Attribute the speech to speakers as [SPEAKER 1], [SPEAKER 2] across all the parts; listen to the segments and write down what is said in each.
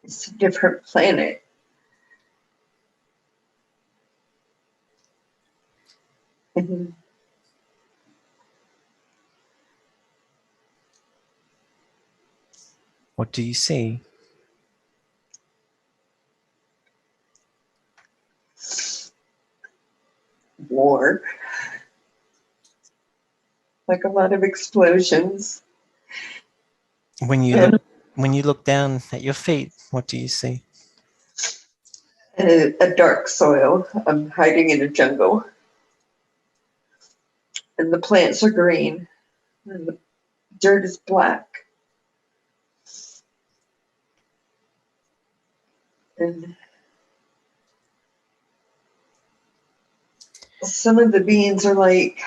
[SPEAKER 1] It's a different planet. And
[SPEAKER 2] What do you see?
[SPEAKER 1] war. Like a lot of explosions.
[SPEAKER 2] When you look down at your feet, what do you see?
[SPEAKER 1] And a dark soil. I'm hiding in a jungle. And the plants are green. And the dirt is black. And some of the beans are like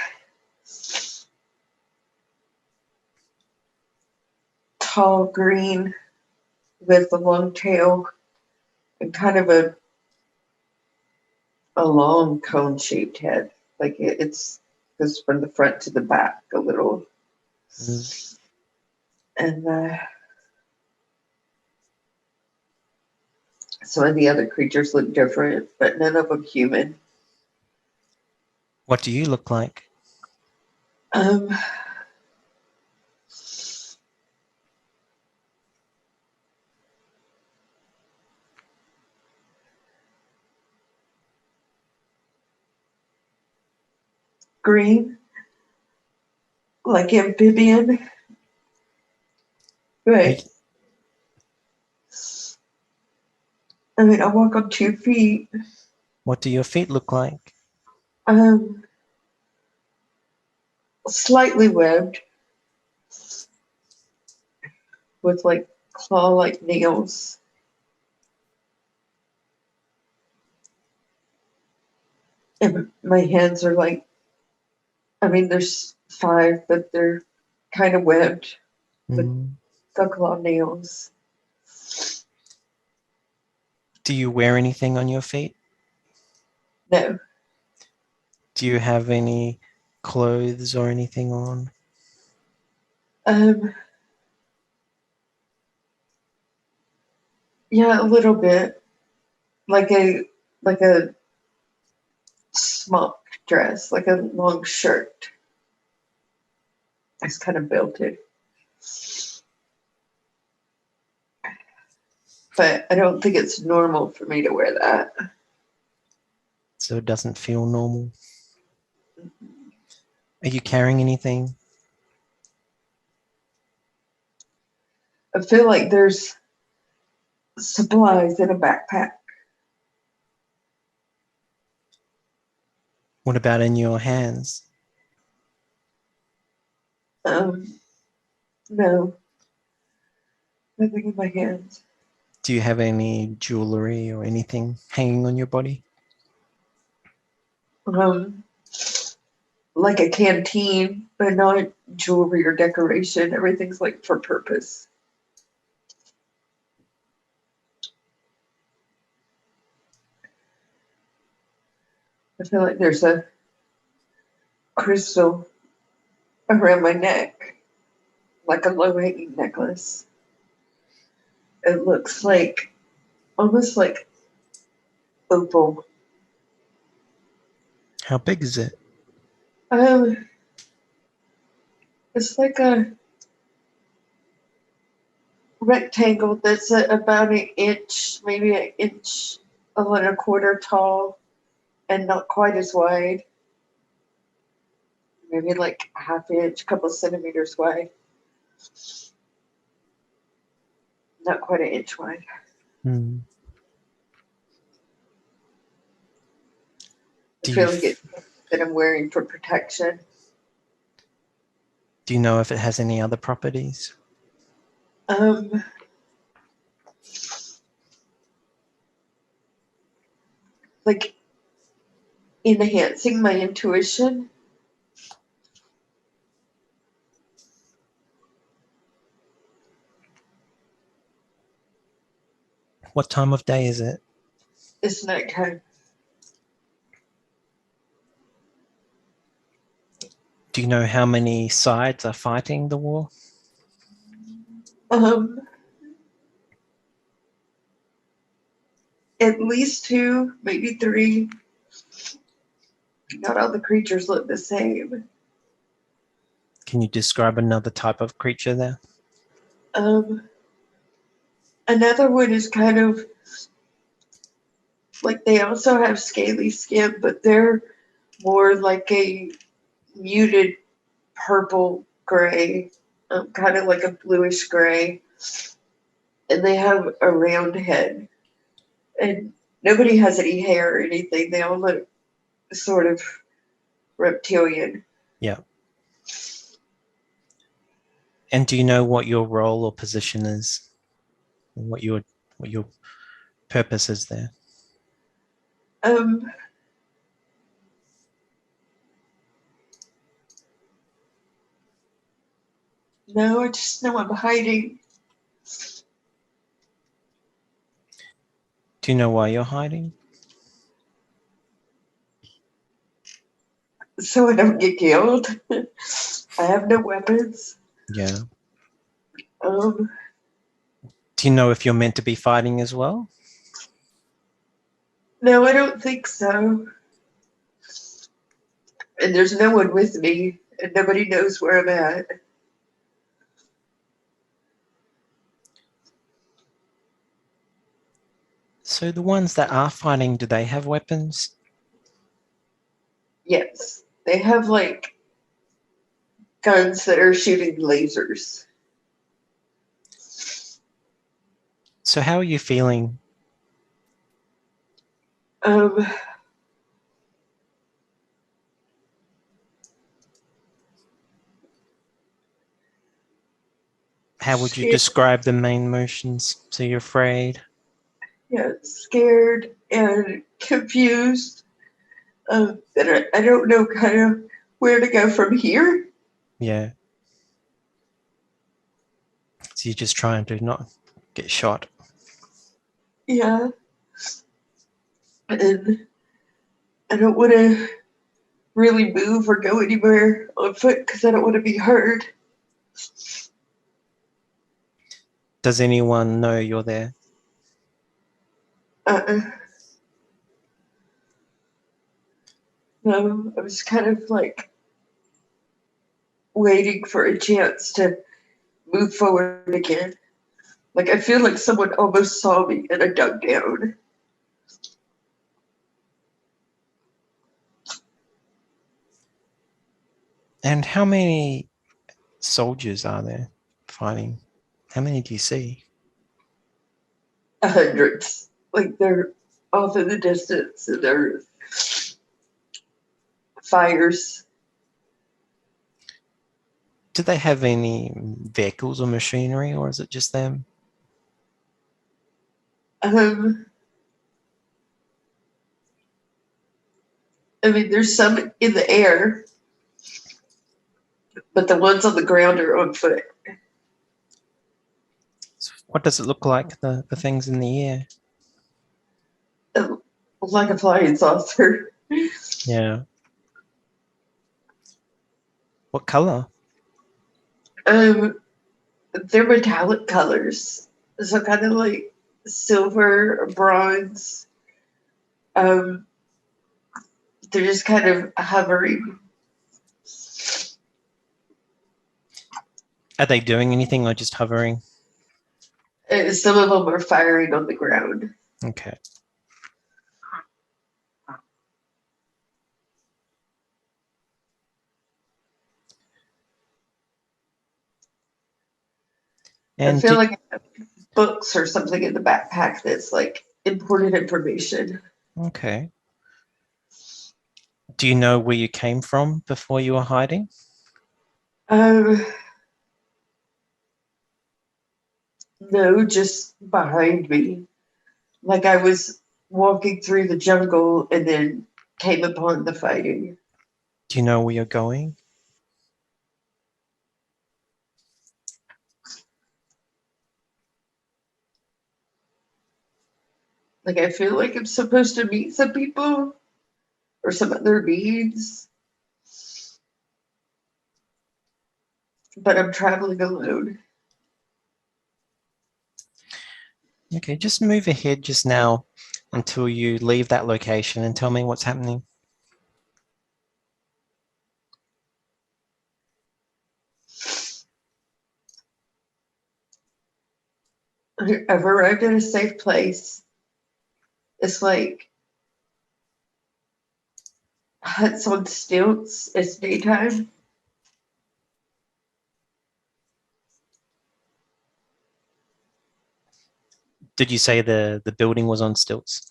[SPEAKER 1] tall green with a long tail and kind of a long cone-shaped head. Like it's goes from the front to the back a little. And some of the other creatures look different, but none of them human.
[SPEAKER 2] What do you look like?
[SPEAKER 1] Um, green, like amphibian. Right. I mean, I walk on 2 feet.
[SPEAKER 2] What do your feet look like?
[SPEAKER 1] Slightly webbed with like claw-like nails. And my hands are like, I mean, there's 5, but they're kind of webbed with the claw nails.
[SPEAKER 2] Do you wear anything on your feet?
[SPEAKER 1] No.
[SPEAKER 2] Do you have any clothes or anything on?
[SPEAKER 1] Yeah, a little bit. Like a smock dress, like a long shirt. It's kind of belted. But I don't think it's normal for me to wear that.
[SPEAKER 2] So it doesn't feel normal. Are you carrying anything?
[SPEAKER 1] I feel like there's supplies in a backpack.
[SPEAKER 2] What about in your hands?
[SPEAKER 1] No. Nothing in my hands.
[SPEAKER 2] Do you have any jewelry or anything hanging on your body?
[SPEAKER 1] Like a canteen, but not jewelry or decoration. Everything's like for purpose. I feel like there's a crystal around my neck, like a low-hanging necklace. It looks like almost like opal.
[SPEAKER 2] How big is it?
[SPEAKER 1] It's like a rectangle that's about an inch, maybe an inch and a quarter tall, and not quite as wide. Maybe like a half inch, couple centimeters wide. Not quite an inch wide.
[SPEAKER 2] Hmm.
[SPEAKER 1] I feel like it's that I'm wearing for protection.
[SPEAKER 2] Do you know if it has any other properties?
[SPEAKER 1] Like enhancing my intuition.
[SPEAKER 2] What time of day is it?
[SPEAKER 1] It's nighttime.
[SPEAKER 2] Do you know how many sides are fighting the war?
[SPEAKER 1] At least two, maybe three. Not all the creatures look the same.
[SPEAKER 2] Can you describe another type of creature there?
[SPEAKER 1] Another one is kind of like they also have scaly skin, but they're more like a muted purple gray, kind of like a bluish gray. And they have a round head. And nobody has any hair or anything. They all look sort of reptilian.
[SPEAKER 2] Yeah. And do you know what your role or position is? What your purpose is there?
[SPEAKER 1] Um, no, I just know I'm hiding.
[SPEAKER 2] Do you know why you're hiding?
[SPEAKER 1] So I don't get killed. I have no weapons.
[SPEAKER 2] Yeah.
[SPEAKER 1] Um,
[SPEAKER 2] Do you know if you're meant to be fighting as well?
[SPEAKER 1] no, I don't think so. And there's no one with me, and nobody knows where I'm at.
[SPEAKER 2] So the ones that are fighting, do they have weapons?
[SPEAKER 1] Yes, they have like guns that are shooting lasers.
[SPEAKER 2] So how are you feeling?
[SPEAKER 1] Um,
[SPEAKER 2] How would you
[SPEAKER 1] scared,
[SPEAKER 2] describe the main motions? So you're afraid?
[SPEAKER 1] yeah, scared and confused. And I don't know kind of where to go from here.
[SPEAKER 2] Yeah. So you're just trying to not get shot.
[SPEAKER 1] Yeah, and I don't want to really move or go anywhere on foot because I don't want to be hurt.
[SPEAKER 2] Does anyone know you're there?
[SPEAKER 1] Uh-uh. No, I was kind of like waiting for a chance to move forward again. Like I feel like someone almost saw me and I dug down.
[SPEAKER 2] And how many soldiers are there fighting? How many do you see?
[SPEAKER 1] Hundreds. Like they're off in the distance and they're fires.
[SPEAKER 2] Do they have any vehicles or machinery, or is it just them?
[SPEAKER 1] Um, I mean, there's some in the air, but the ones on the ground are on foot.
[SPEAKER 2] What does it look like, the things in the air?
[SPEAKER 1] Like a flying saucer.
[SPEAKER 2] Yeah. What color?
[SPEAKER 1] Um, they're metallic colors, so kind of like silver, bronze. Um, they're just kind of hovering.
[SPEAKER 2] Are they doing anything or just hovering?
[SPEAKER 1] Some of them are firing on the ground.
[SPEAKER 2] Okay.
[SPEAKER 1] I
[SPEAKER 2] And
[SPEAKER 1] feel like I have books or something in the backpack that's like important information.
[SPEAKER 2] okay. Do you know where you came from before you were hiding?
[SPEAKER 1] Um, no, just behind me. Like I was walking through the jungle and then came upon the fighting.
[SPEAKER 2] Do you know where you're going?
[SPEAKER 1] Like I feel like I'm supposed to meet some people or some other beings, but I'm traveling alone.
[SPEAKER 2] Okay, just move ahead just now until you leave that location and tell me what's happening.
[SPEAKER 1] I've arrived at a safe place. It's like huts on stilts. It's daytime.
[SPEAKER 2] Did you say the building was on stilts?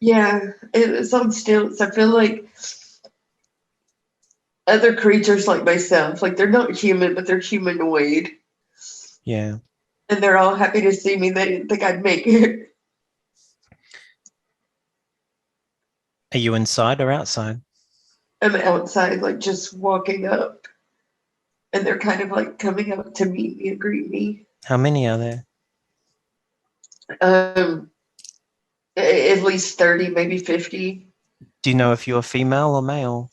[SPEAKER 1] Yeah, it's on stilts. I feel like other creatures like myself, like they're not human, but they're humanoid.
[SPEAKER 2] Yeah.
[SPEAKER 1] And they're all happy to see me. They didn't think I'd make it.
[SPEAKER 2] Are you inside or outside?
[SPEAKER 1] I'm outside, like just walking up. And they're kind of like coming up to meet me and greet me.
[SPEAKER 2] How many are there?
[SPEAKER 1] Um, at least 30, maybe 50.
[SPEAKER 2] Do you know if you're female or male?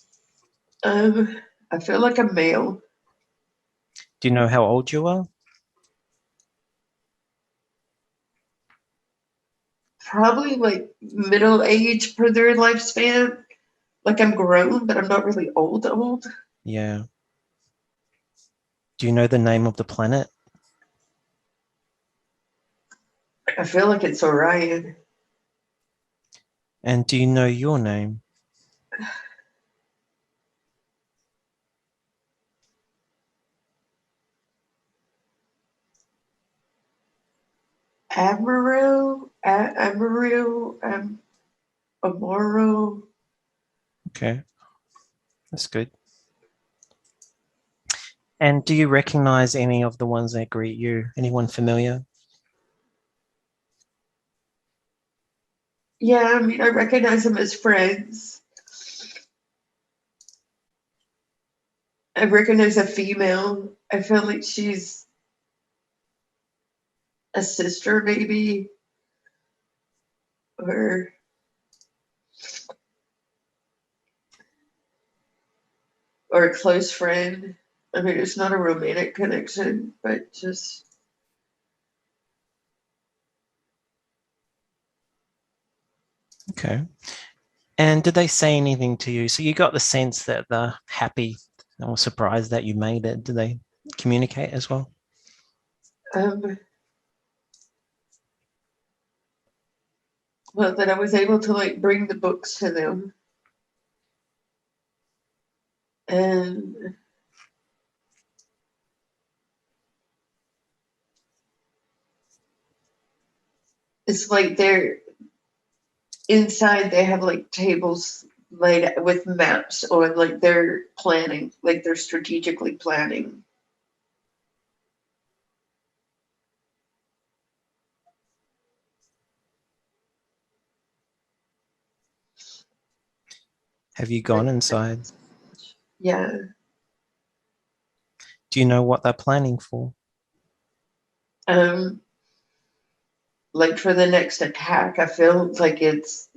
[SPEAKER 1] I feel like a male.
[SPEAKER 2] Do you know how old you are?
[SPEAKER 1] Probably like middle age per their lifespan. Like I'm grown, but I'm not really old.
[SPEAKER 2] Yeah. Do you know the name of the planet?
[SPEAKER 1] I feel like it's Orion.
[SPEAKER 2] And do you know your name?
[SPEAKER 1] Amaro.
[SPEAKER 2] Okay, that's good. And do you recognize any of the ones that greet you? Anyone familiar?
[SPEAKER 1] Yeah, I mean, I recognize them as friends. I recognize a female. I feel like she's a sister, maybe, or a close friend. I mean, it's not a romantic connection, but just
[SPEAKER 2] Okay. And did they say anything to you? So you got the sense that they're happy or surprised that you made it. Did they communicate as well?
[SPEAKER 1] um, well, that I was able to like bring the books to them, and it's like they're inside. They have like tables laid out with maps on, like they're planning, like they're strategically planning.
[SPEAKER 2] Have you gone inside?
[SPEAKER 1] Yeah.
[SPEAKER 2] Do you know what they're planning for?
[SPEAKER 1] Um, like for the next attack, I feel like it's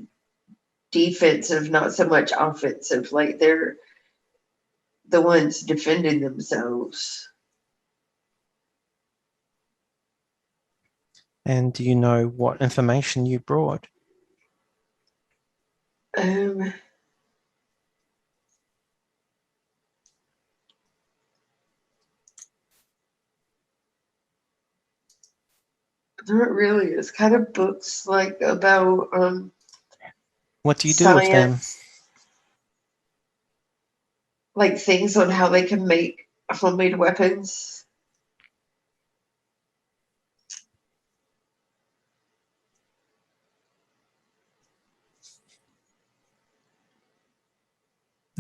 [SPEAKER 1] defensive, not so much offensive. Like they're the ones defending themselves.
[SPEAKER 2] And do you know what information you brought?
[SPEAKER 1] Um, not really. It's kind of books like about
[SPEAKER 2] What do you do with them?
[SPEAKER 1] science, like things on how they can make homemade weapons.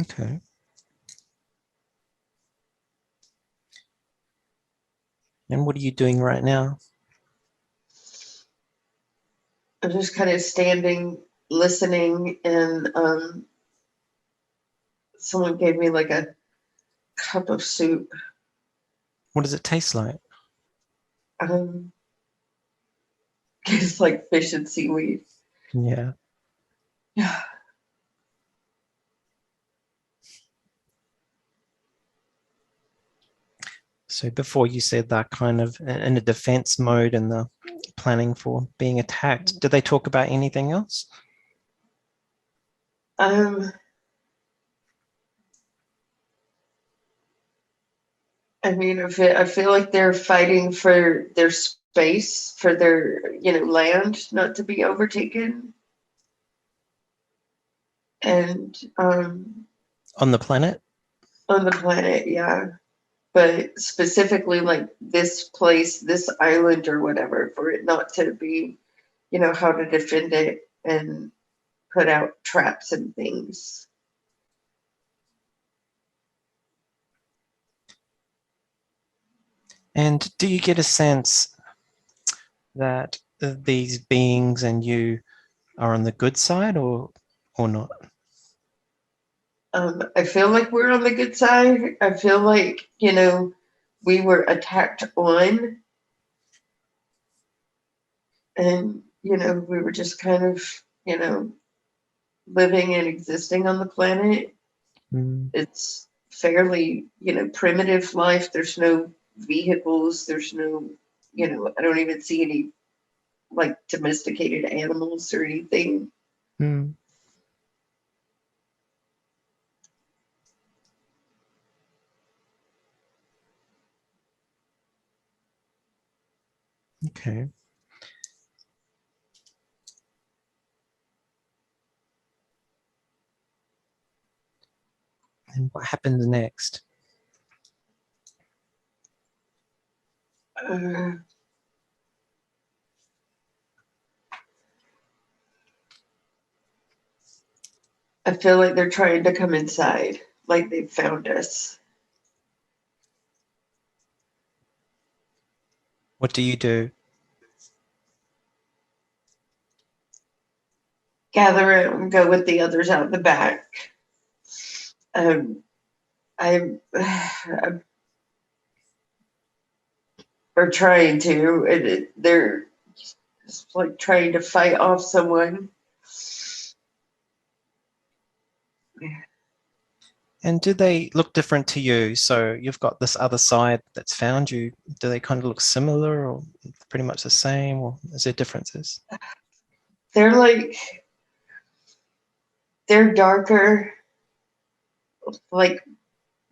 [SPEAKER 2] Okay. And what are you doing right now?
[SPEAKER 1] I'm just kind of standing, listening, and someone gave me like a cup of soup.
[SPEAKER 2] What does it taste like?
[SPEAKER 1] Um, it's like fish and seaweed.
[SPEAKER 2] Yeah.
[SPEAKER 1] Yeah.
[SPEAKER 2] So before you said that kind of in a defense mode and the planning for being attacked. Did they talk about anything else?
[SPEAKER 1] I mean, I feel like they're fighting for their space, for their, land not to be overtaken. And
[SPEAKER 2] On the planet?
[SPEAKER 1] on the planet, yeah. But specifically, like this place, this island or whatever, for it not to be, how to defend it and put out traps and things.
[SPEAKER 2] And do you get a sense that these beings and you are on the good side or not?
[SPEAKER 1] I feel like we're on the good side. I feel like, we were attacked on, and, we were just kind of, living and existing on the planet. It's fairly, primitive life. There's no vehicles. There's no, I don't even see any like domesticated animals or anything.
[SPEAKER 2] Okay. And what happens next?
[SPEAKER 1] I feel like they're trying to come inside, like they've found us.
[SPEAKER 2] What do you do?
[SPEAKER 1] Gather it and go with the others out the back. I'm, or trying to, and they're just like trying to fight off someone.
[SPEAKER 2] And do they look different to you? So you've got this other side that's found you. Do they kind of look similar or pretty much the same, or is there differences?
[SPEAKER 1] They're darker, like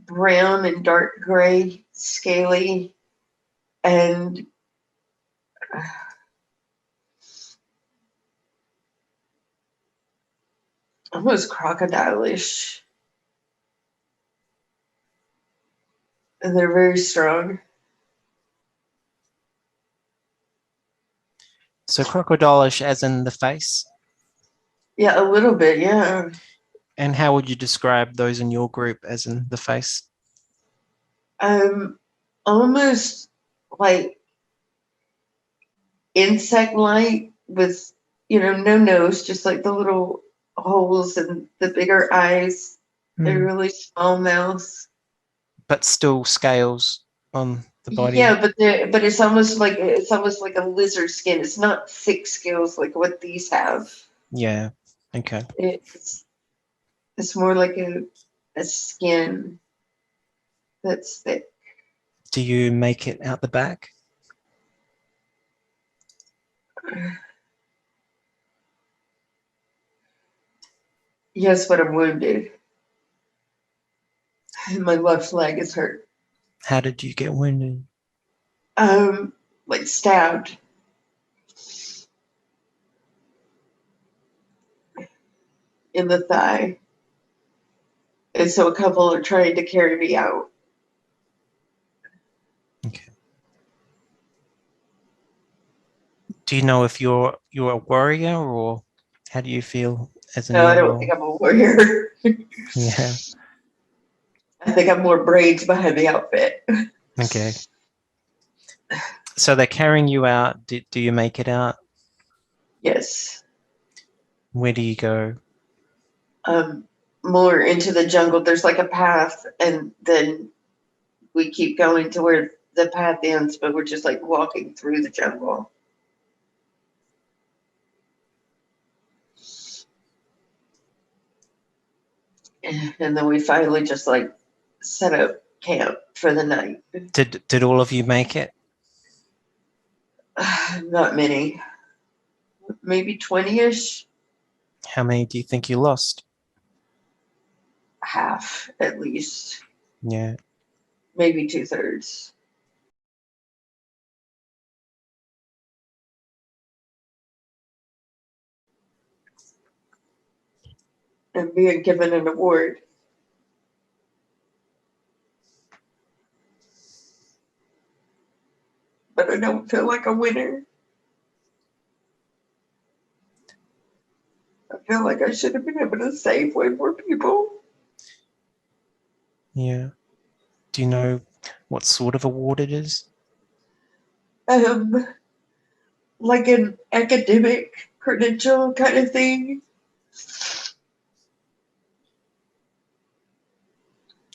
[SPEAKER 1] brown and dark gray, scaly, and almost crocodile-ish. And they're very strong.
[SPEAKER 2] So crocodile-ish as in the face?
[SPEAKER 1] Yeah, a little bit, yeah.
[SPEAKER 2] And how would you describe those in your group as in the face?
[SPEAKER 1] Almost like insect-like with, no nose, just like the little holes and the bigger eyes. They're really small mouths.
[SPEAKER 2] But still scales on the body.
[SPEAKER 1] Yeah, but it's almost like a lizard skin. It's not thick scales like what these have.
[SPEAKER 2] Yeah. Okay.
[SPEAKER 1] It's more like a skin that's thick.
[SPEAKER 2] Do you make it out the back?
[SPEAKER 1] Yes, but I'm wounded. My left leg is hurt.
[SPEAKER 2] How did you get wounded?
[SPEAKER 1] Like stabbed. In the thigh. And so a couple are trying to carry me out.
[SPEAKER 2] Okay. Do you know if you're a warrior or how do you feel as a
[SPEAKER 1] No,
[SPEAKER 2] new
[SPEAKER 1] I don't
[SPEAKER 2] role?
[SPEAKER 1] think I'm a warrior.
[SPEAKER 2] Yeah.
[SPEAKER 1] I think I'm more braids behind the outfit.
[SPEAKER 2] Okay. So they're carrying you out. Do you make it out?
[SPEAKER 1] Yes.
[SPEAKER 2] Where do you go?
[SPEAKER 1] More into the jungle. There's like a path, and then we keep going to where the path ends, but we're just like walking through the jungle. And then we finally just like set up camp for the night.
[SPEAKER 2] Did all of you make it?
[SPEAKER 1] Not many. Maybe 20-ish.
[SPEAKER 2] How many do you think you lost?
[SPEAKER 1] Half, at least.
[SPEAKER 2] Yeah.
[SPEAKER 1] Maybe 2/3. And being given an award. But I don't feel like a winner. I feel like I should have been able to save way more people.
[SPEAKER 2] Yeah. Do you know what sort of award it is?
[SPEAKER 1] Like an academic credential kind of thing.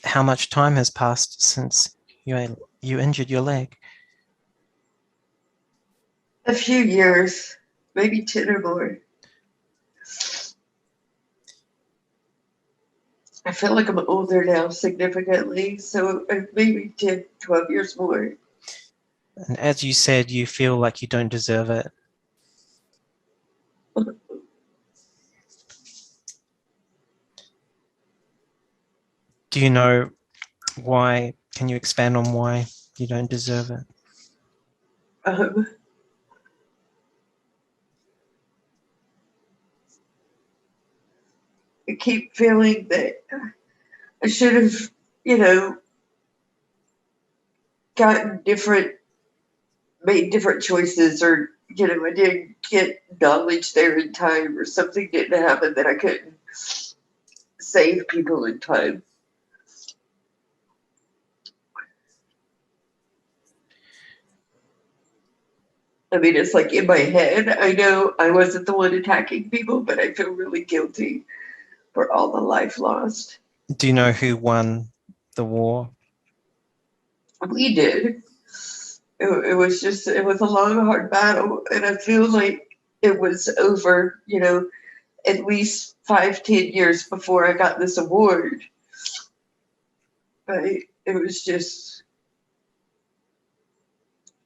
[SPEAKER 2] How much time has passed since you injured your leg?
[SPEAKER 1] A few years, maybe 10 or more. I feel like I'm older now significantly, so maybe 10, 12 years more.
[SPEAKER 2] And as you said, you feel like you don't deserve it. Do you know why? Can you expand on why you don't deserve it?
[SPEAKER 1] Um, I keep feeling that I should have, you know, gotten made different choices, or, I didn't get knowledge there in time, or something didn't happen that I couldn't save people in time. I mean, it's like in my head, I know I wasn't the one attacking people, but I feel really guilty for all the life lost.
[SPEAKER 2] Do you know who won the war?
[SPEAKER 1] We did. It was a long, hard battle, and I feel like it was over, at least 5, 10 years before I got this award. But it was just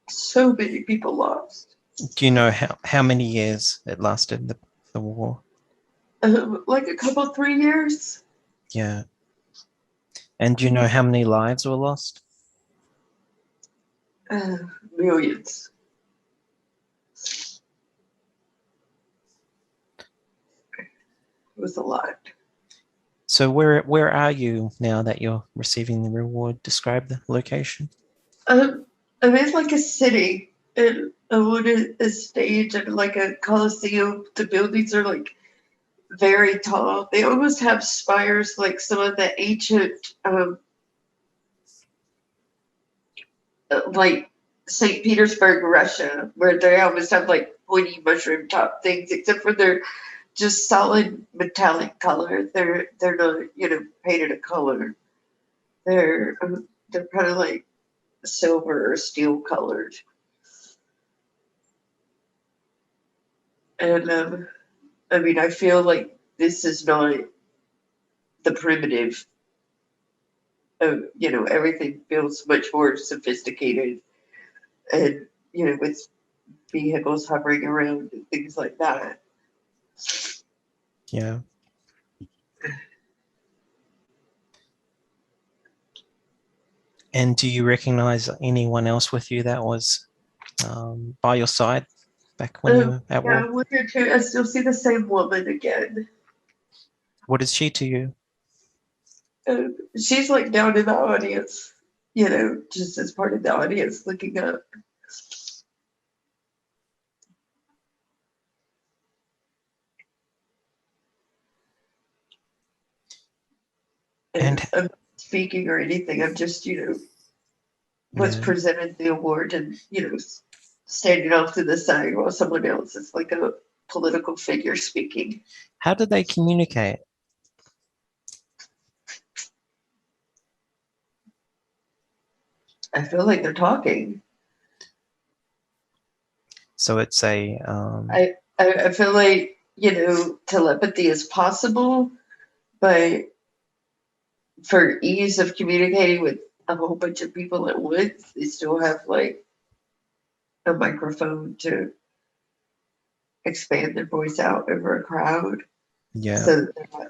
[SPEAKER 1] so many people lost.
[SPEAKER 2] Do you know how many years it lasted, the war?
[SPEAKER 1] Like a couple, 3 years.
[SPEAKER 2] Yeah. And do you know how many lives were lost?
[SPEAKER 1] Uh, Millions. It was a lot.
[SPEAKER 2] So where are you now that you're receiving the reward? Describe the location.
[SPEAKER 1] I'm in like a city, and I'm on a stage and like a coliseum. The buildings are like very tall. They almost have spires like some of the ancient, like St. Petersburg, Russia, where they almost have like pointy mushroom top things, except for they're just solid metallic color. They're not, painted a color. They're kind of like silver or steel colored. And I mean, I feel like this is not the primitive. Everything feels much more sophisticated, and with vehicles hovering around and things like that.
[SPEAKER 2] Yeah. And do you recognize anyone else with you that was by your side back when you were at
[SPEAKER 1] Yeah,
[SPEAKER 2] war?
[SPEAKER 1] I wonder too. I still see the same woman again.
[SPEAKER 2] What is she to you?
[SPEAKER 1] She's like down in the audience, just as part of the audience looking up. And
[SPEAKER 2] And
[SPEAKER 1] I'm not speaking or anything. I'm just, was
[SPEAKER 2] yeah,
[SPEAKER 1] presented the award, and, standing off to the side while someone else is like a political figure speaking.
[SPEAKER 2] how did they communicate?
[SPEAKER 1] I feel like they're talking.
[SPEAKER 2] So it's a
[SPEAKER 1] I feel like, telepathy is possible, but for ease of communicating with a whole bunch of people at once, they still have like a microphone to expand their voice out over a crowd
[SPEAKER 2] Yeah.
[SPEAKER 1] so that they're not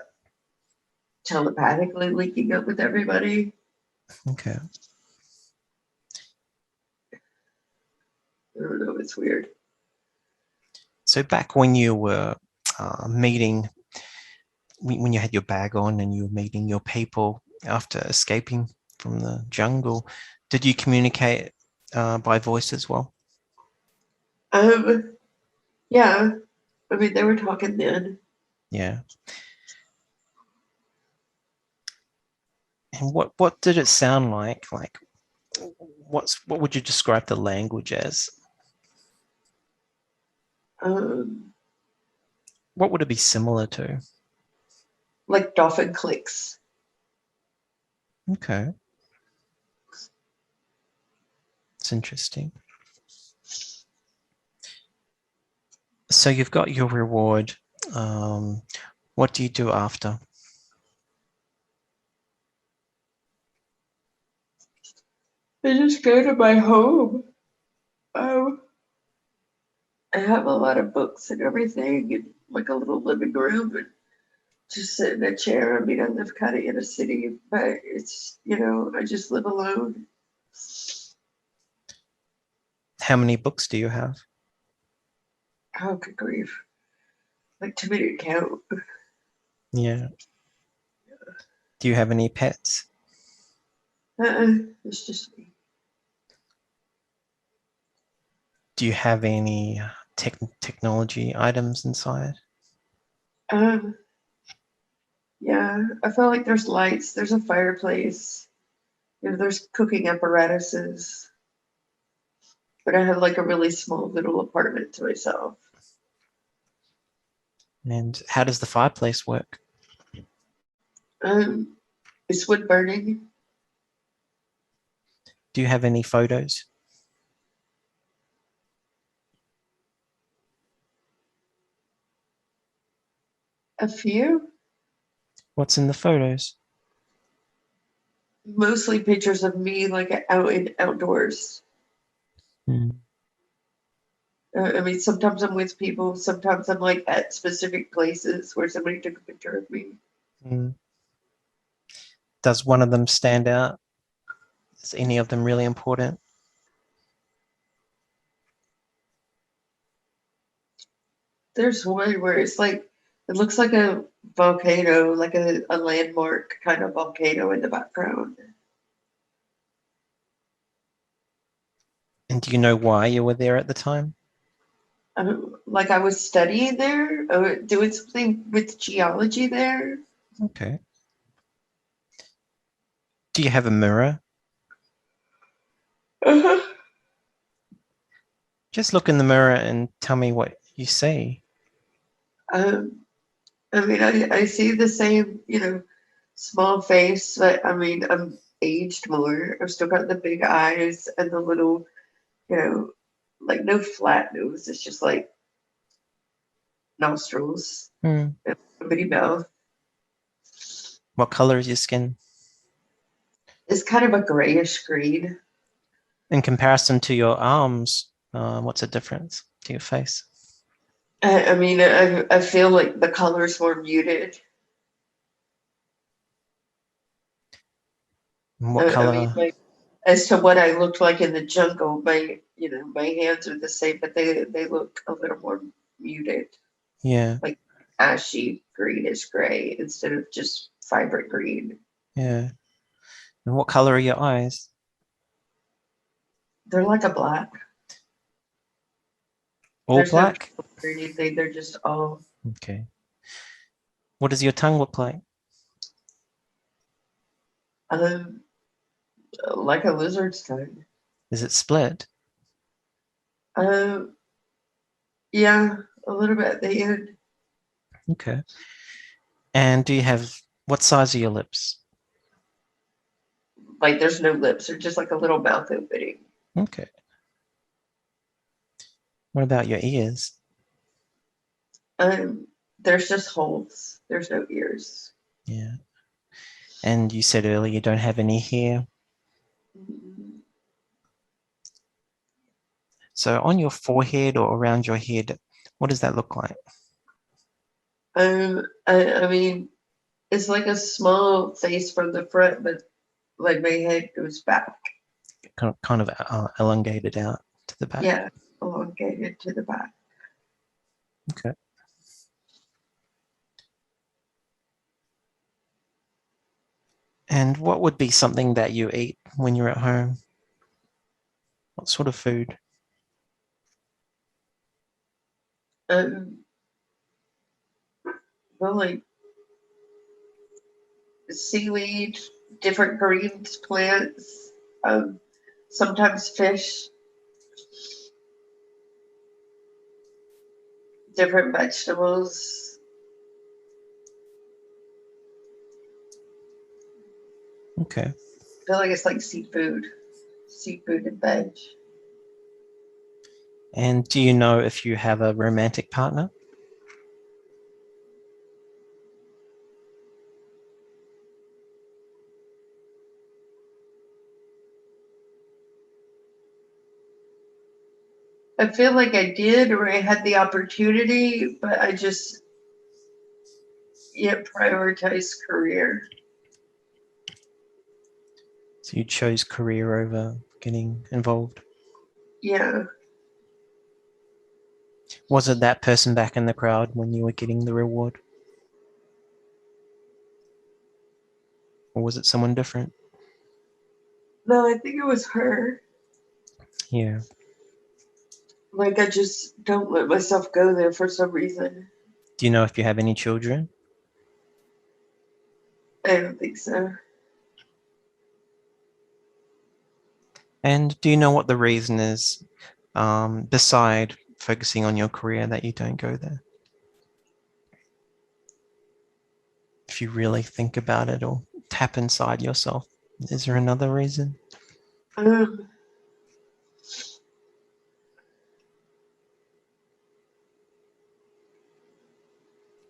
[SPEAKER 1] telepathically linking up with everybody.
[SPEAKER 2] Okay.
[SPEAKER 1] I don't know, it's weird.
[SPEAKER 2] So back when you were meeting, when you had your bag on and you were meeting your people after escaping from the jungle, did you communicate by voice as well?
[SPEAKER 1] Yeah, I mean, they were talking then.
[SPEAKER 2] Yeah. And what did it sound like? Like, what would you describe the language as?
[SPEAKER 1] Um,
[SPEAKER 2] What would it be similar to?
[SPEAKER 1] like dolphin clicks.
[SPEAKER 2] Okay, it's interesting. So you've got your reward. What do you do after?
[SPEAKER 1] I just go to my home. Um, I have a lot of books and everything, and like a little living room, and just sit in a chair. I mean, I live kind of in a city, but it's, I just live alone.
[SPEAKER 2] How many books do you have?
[SPEAKER 1] Oh, good grief. Like too many to count.
[SPEAKER 2] Yeah. Do you have any pets?
[SPEAKER 1] It's just me.
[SPEAKER 2] Do you have any technology items inside?
[SPEAKER 1] Um, yeah, I feel like there's lights, there's a fireplace, there's cooking apparatuses, but I have like a really small little apartment to myself.
[SPEAKER 2] And how does the fireplace work?
[SPEAKER 1] Um, it's wood burning.
[SPEAKER 2] Do you have any photos?
[SPEAKER 1] A few,
[SPEAKER 2] What's in the photos?
[SPEAKER 1] mostly pictures of me like out in outdoors.
[SPEAKER 2] Hmm.
[SPEAKER 1] I mean, sometimes I'm with people, sometimes I'm like at specific places where somebody took a picture of me.
[SPEAKER 2] Hmm. Does one of them stand out? Is any of them really important?
[SPEAKER 1] There's one where it's like, it looks like a volcano, like a landmark kind of volcano in the background.
[SPEAKER 2] And do you know why you were there at the time?
[SPEAKER 1] Like I was studying there, doing something with geology there.
[SPEAKER 2] Okay. Do you have a mirror?
[SPEAKER 1] Uh-huh.
[SPEAKER 2] Just look in the mirror and tell me what you see.
[SPEAKER 1] Um, I mean, I see the same, small face, but I mean, I'm aged more. I've still got the big eyes and the little, you know, like no flat nose. It's just like nostrils
[SPEAKER 2] Hmm.
[SPEAKER 1] and a bitty mouth.
[SPEAKER 2] What color is your skin?
[SPEAKER 1] It's kind of a grayish green.
[SPEAKER 2] In comparison to your arms, what's the difference to your face?
[SPEAKER 1] I mean, I feel like the color's more muted.
[SPEAKER 2] And what
[SPEAKER 1] I mean,
[SPEAKER 2] color?
[SPEAKER 1] as to what I looked like in the jungle, my hands are the same, but they look a little more muted,
[SPEAKER 2] Yeah,
[SPEAKER 1] like ashy greenish gray instead of just vibrant green.
[SPEAKER 2] yeah. And what color are your eyes?
[SPEAKER 1] They're like a black.
[SPEAKER 2] All
[SPEAKER 1] There's no
[SPEAKER 2] black?
[SPEAKER 1] pupil or anything. They're just all
[SPEAKER 2] Okay. What does your tongue look like?
[SPEAKER 1] um like a lizard's tongue.
[SPEAKER 2] Is it split?
[SPEAKER 1] Um, yeah, a little bit at the end.
[SPEAKER 2] Okay. And do you have what size are your lips?
[SPEAKER 1] Like there's no lips. They're just like a little mouth opening.
[SPEAKER 2] Okay. What about your ears?
[SPEAKER 1] There's just holes. There's no ears.
[SPEAKER 2] Yeah. And you said earlier you don't have any hair.
[SPEAKER 1] Mm,
[SPEAKER 2] So on your forehead or around your head, what does that look like?
[SPEAKER 1] I mean, it's like a small face from the front, but like my head goes back.
[SPEAKER 2] Kind of elongated out to the back.
[SPEAKER 1] Yeah, elongated to the back.
[SPEAKER 2] Okay. And what would be something that you eat when you're at home? What sort of food?
[SPEAKER 1] Um, well, like seaweed, different greens, plants, sometimes fish, different vegetables.
[SPEAKER 2] Okay.
[SPEAKER 1] I feel like it's like seafood and veg.
[SPEAKER 2] And do you know if you have a romantic partner?
[SPEAKER 1] I feel like I did, or I had the opportunity, but I just yet prioritize career.
[SPEAKER 2] So you chose career over getting involved.
[SPEAKER 1] Yeah.
[SPEAKER 2] Was it that person back in the crowd when you were getting the reward? Or was it someone different?
[SPEAKER 1] No, I think it was her.
[SPEAKER 2] Yeah.
[SPEAKER 1] Like I just don't let myself go there for some reason.
[SPEAKER 2] Do you know if you have any children?
[SPEAKER 1] I don't think so.
[SPEAKER 2] And do you know what the reason is, beside focusing on your career, that you don't go there? If you really think about it or tap inside yourself, is there another reason?
[SPEAKER 1] Um,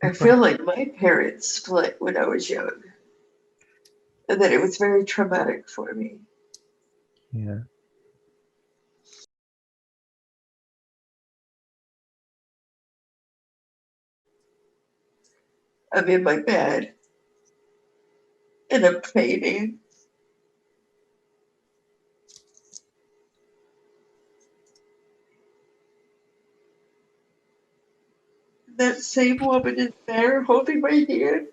[SPEAKER 1] I feel like my parents split when I was young, and that it was very traumatic for me.
[SPEAKER 2] Yeah.
[SPEAKER 1] I'm in my bed and I'm painting. That same woman is there holding my hand.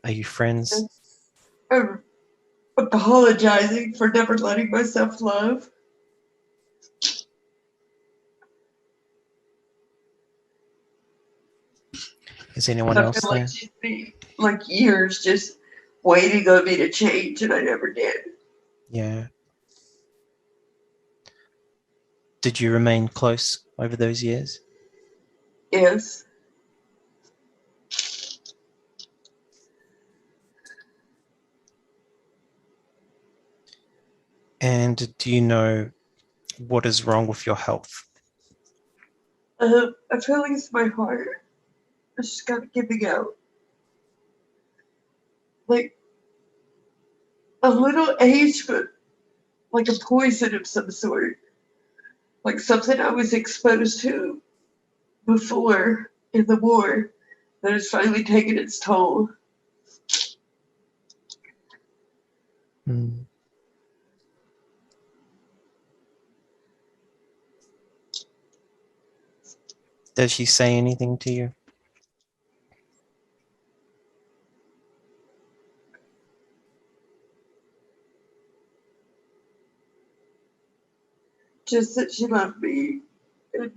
[SPEAKER 2] Are you friends?
[SPEAKER 1] I'm apologizing for never letting myself love.
[SPEAKER 2] Is anyone
[SPEAKER 1] I feel
[SPEAKER 2] else
[SPEAKER 1] like
[SPEAKER 2] there?
[SPEAKER 1] she's been like years just waiting on me to change, and I never did.
[SPEAKER 2] Yeah. Did you remain close over those years?
[SPEAKER 1] Yes.
[SPEAKER 2] And do you know what is wrong with your health?
[SPEAKER 1] I feel like it's my heart. It's just kind of giving out. Like a little age, but like a poison of some sort. Like something I was exposed to before in the war that has finally taken its toll.
[SPEAKER 2] Hmm. Does she say anything to you?
[SPEAKER 1] Just that she loved me and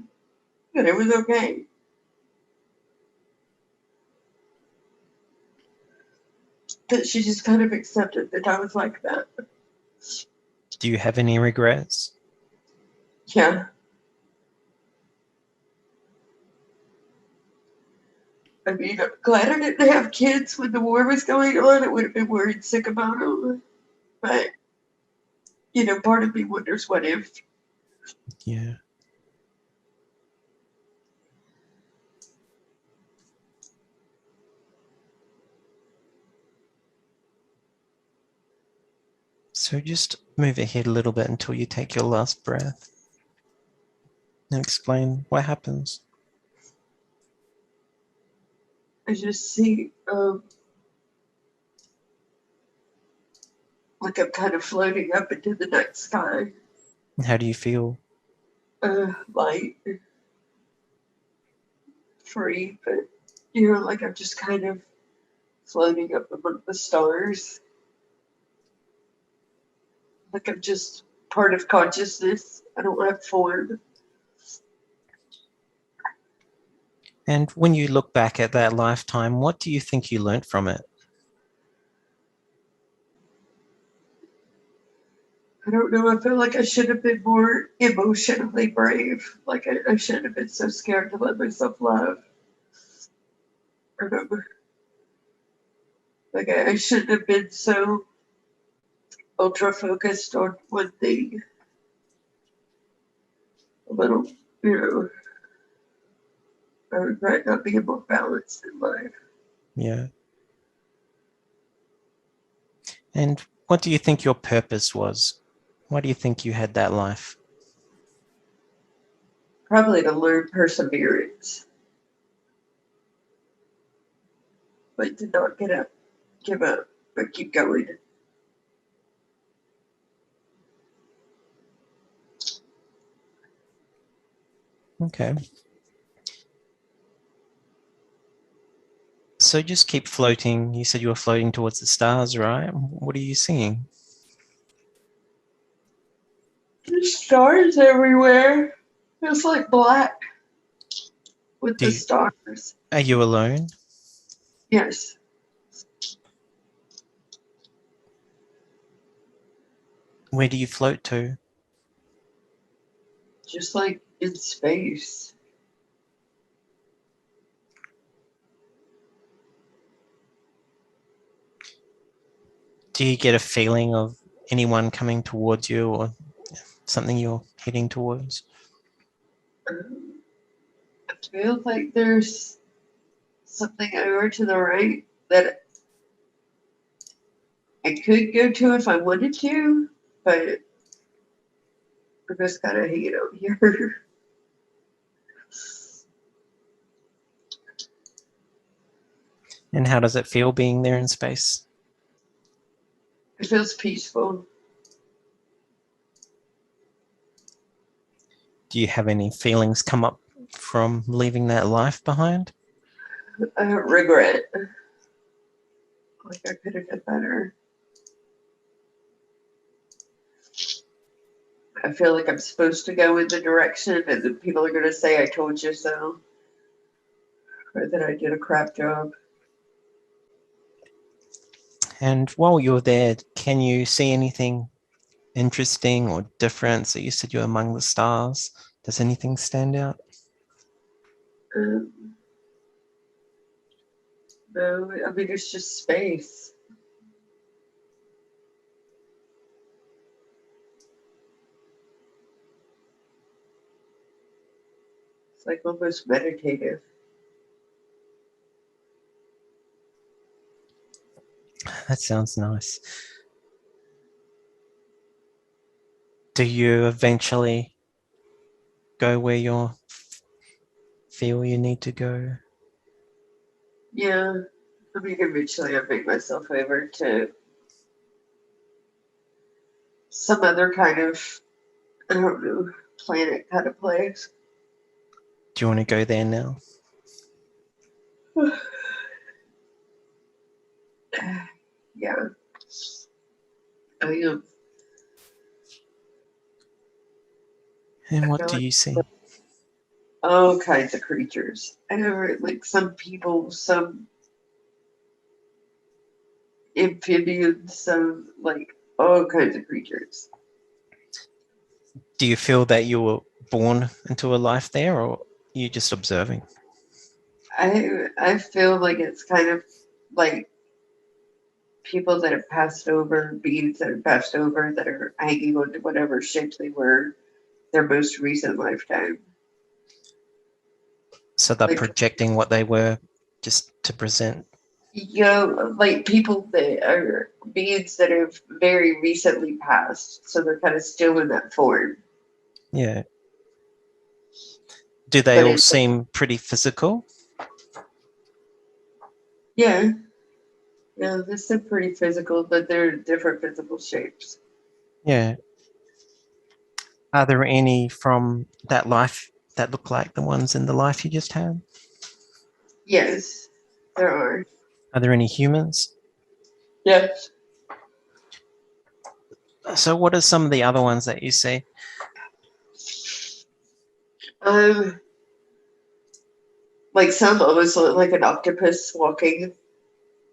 [SPEAKER 1] that it was okay. That she just kind of accepted that I was like that.
[SPEAKER 2] Do you have any regrets?
[SPEAKER 1] Yeah. I mean, I'm glad I didn't have kids when the war was going on. I would have been worried sick about them. But, part of me wonders what if.
[SPEAKER 2] Yeah. So just move ahead a little bit until you take your last breath and explain what happens.
[SPEAKER 1] I just see, like I'm kind of floating up into the night sky.
[SPEAKER 2] And how do you feel?
[SPEAKER 1] Light, free, but like I'm just kind of floating up among the stars. Like I'm just part of consciousness. I don't have form.
[SPEAKER 2] And when you look back at that lifetime, what do you think you learnt from it?
[SPEAKER 1] I don't know. I feel like I should have been more emotionally brave. Like I shouldn't have been so scared to let myself love. I don't know. Like I shouldn't have been so ultra focused on one thing. A little, I regret not being more balanced in life.
[SPEAKER 2] Yeah. And what do you think your purpose was? Why do you think you had that life?
[SPEAKER 1] Probably to learn perseverance, but to not give up, but keep going.
[SPEAKER 2] Okay. So just keep floating. You said you were floating towards the stars, right? What are you seeing?
[SPEAKER 1] There's stars everywhere. It's like black with
[SPEAKER 2] Do
[SPEAKER 1] the
[SPEAKER 2] you,
[SPEAKER 1] stars.
[SPEAKER 2] are you alone?
[SPEAKER 1] Yes,
[SPEAKER 2] Where do you float to?
[SPEAKER 1] just like in space.
[SPEAKER 2] Do you get a feeling of anyone coming towards you or something you're heading towards?
[SPEAKER 1] I feel like there's something over to the right that I could go to if I wanted to, but I'm just kind of hanging out here.
[SPEAKER 2] And how does it feel being there in space?
[SPEAKER 1] It feels peaceful.
[SPEAKER 2] Do you have any feelings come up from leaving that life behind?
[SPEAKER 1] I don't regret. Like I could have done better. I feel like I'm supposed to go in the direction, and then people are going to say, I told you so, or that I did a crap job.
[SPEAKER 2] And while you're there, can you see anything interesting or different? So you said you're among the stars. Does anything stand out?
[SPEAKER 1] Um, no, I mean, it's just space. It's like almost meditative.
[SPEAKER 2] That sounds nice. Do you eventually go where you feel you need to go?
[SPEAKER 1] Yeah, I mean, eventually I make myself over to some other kind of, I don't know, planet kind of place.
[SPEAKER 2] Do you want to go there now?
[SPEAKER 1] Yeah, I am.
[SPEAKER 2] And
[SPEAKER 1] I
[SPEAKER 2] what
[SPEAKER 1] feel
[SPEAKER 2] do
[SPEAKER 1] like
[SPEAKER 2] you see?
[SPEAKER 1] all kinds of creatures. I never, like some people, some amphibians, some like all kinds of creatures.
[SPEAKER 2] Do you feel that you were born into a life there, or you just observing?
[SPEAKER 1] I feel like it's kind of like people that have passed over, beings that have passed over that are hanging on to whatever shape they were their most recent lifetime.
[SPEAKER 2] So they're
[SPEAKER 1] Like
[SPEAKER 2] projecting what they were just to present.
[SPEAKER 1] You know, like people that are beings that have very recently passed, so they're kind of still in that form.
[SPEAKER 2] Yeah. Do they
[SPEAKER 1] But
[SPEAKER 2] all
[SPEAKER 1] it's
[SPEAKER 2] seem pretty physical?
[SPEAKER 1] yeah, yeah, this is pretty physical, but they're different physical shapes.
[SPEAKER 2] Yeah. Are there any from that life that look like the ones in the life you just had?
[SPEAKER 1] Yes, there are.
[SPEAKER 2] Are there any humans?
[SPEAKER 1] Yes.
[SPEAKER 2] So what are some of the other ones that you see?
[SPEAKER 1] Um, like some almost look like an octopus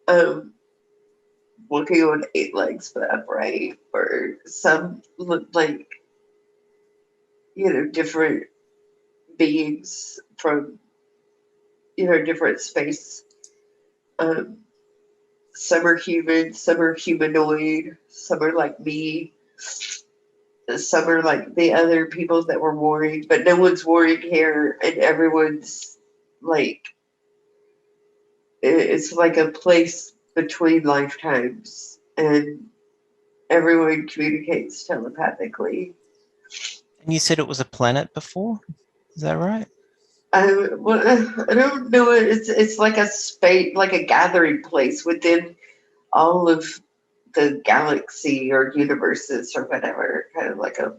[SPEAKER 1] um, walking on 8 legs but upright, or some look like, different beings from, different space. Um, some are human, some are humanoid, some are like me, some are like the other people that were warring, but no one's warring here, and everyone's like, it's like a place between lifetimes, and everyone communicates telepathically.
[SPEAKER 2] And you said it was a planet before? Is that right?
[SPEAKER 1] I don't know. It's like a space, like a gathering place within all of the galaxy or universes or whatever, kind of like a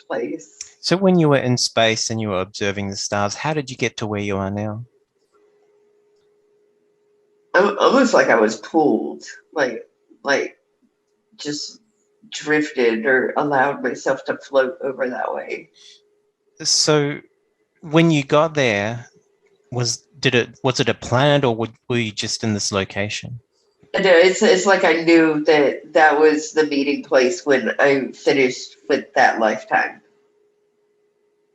[SPEAKER 1] place.
[SPEAKER 2] So when you were in space and you were observing the stars, how did you get to where you are now?
[SPEAKER 1] Almost like I was pulled, like just drifted or allowed myself to float over that way.
[SPEAKER 2] So when you got there, was it a planet or were you just in this location?
[SPEAKER 1] And it's like I knew that that was the meeting place when I finished with that lifetime.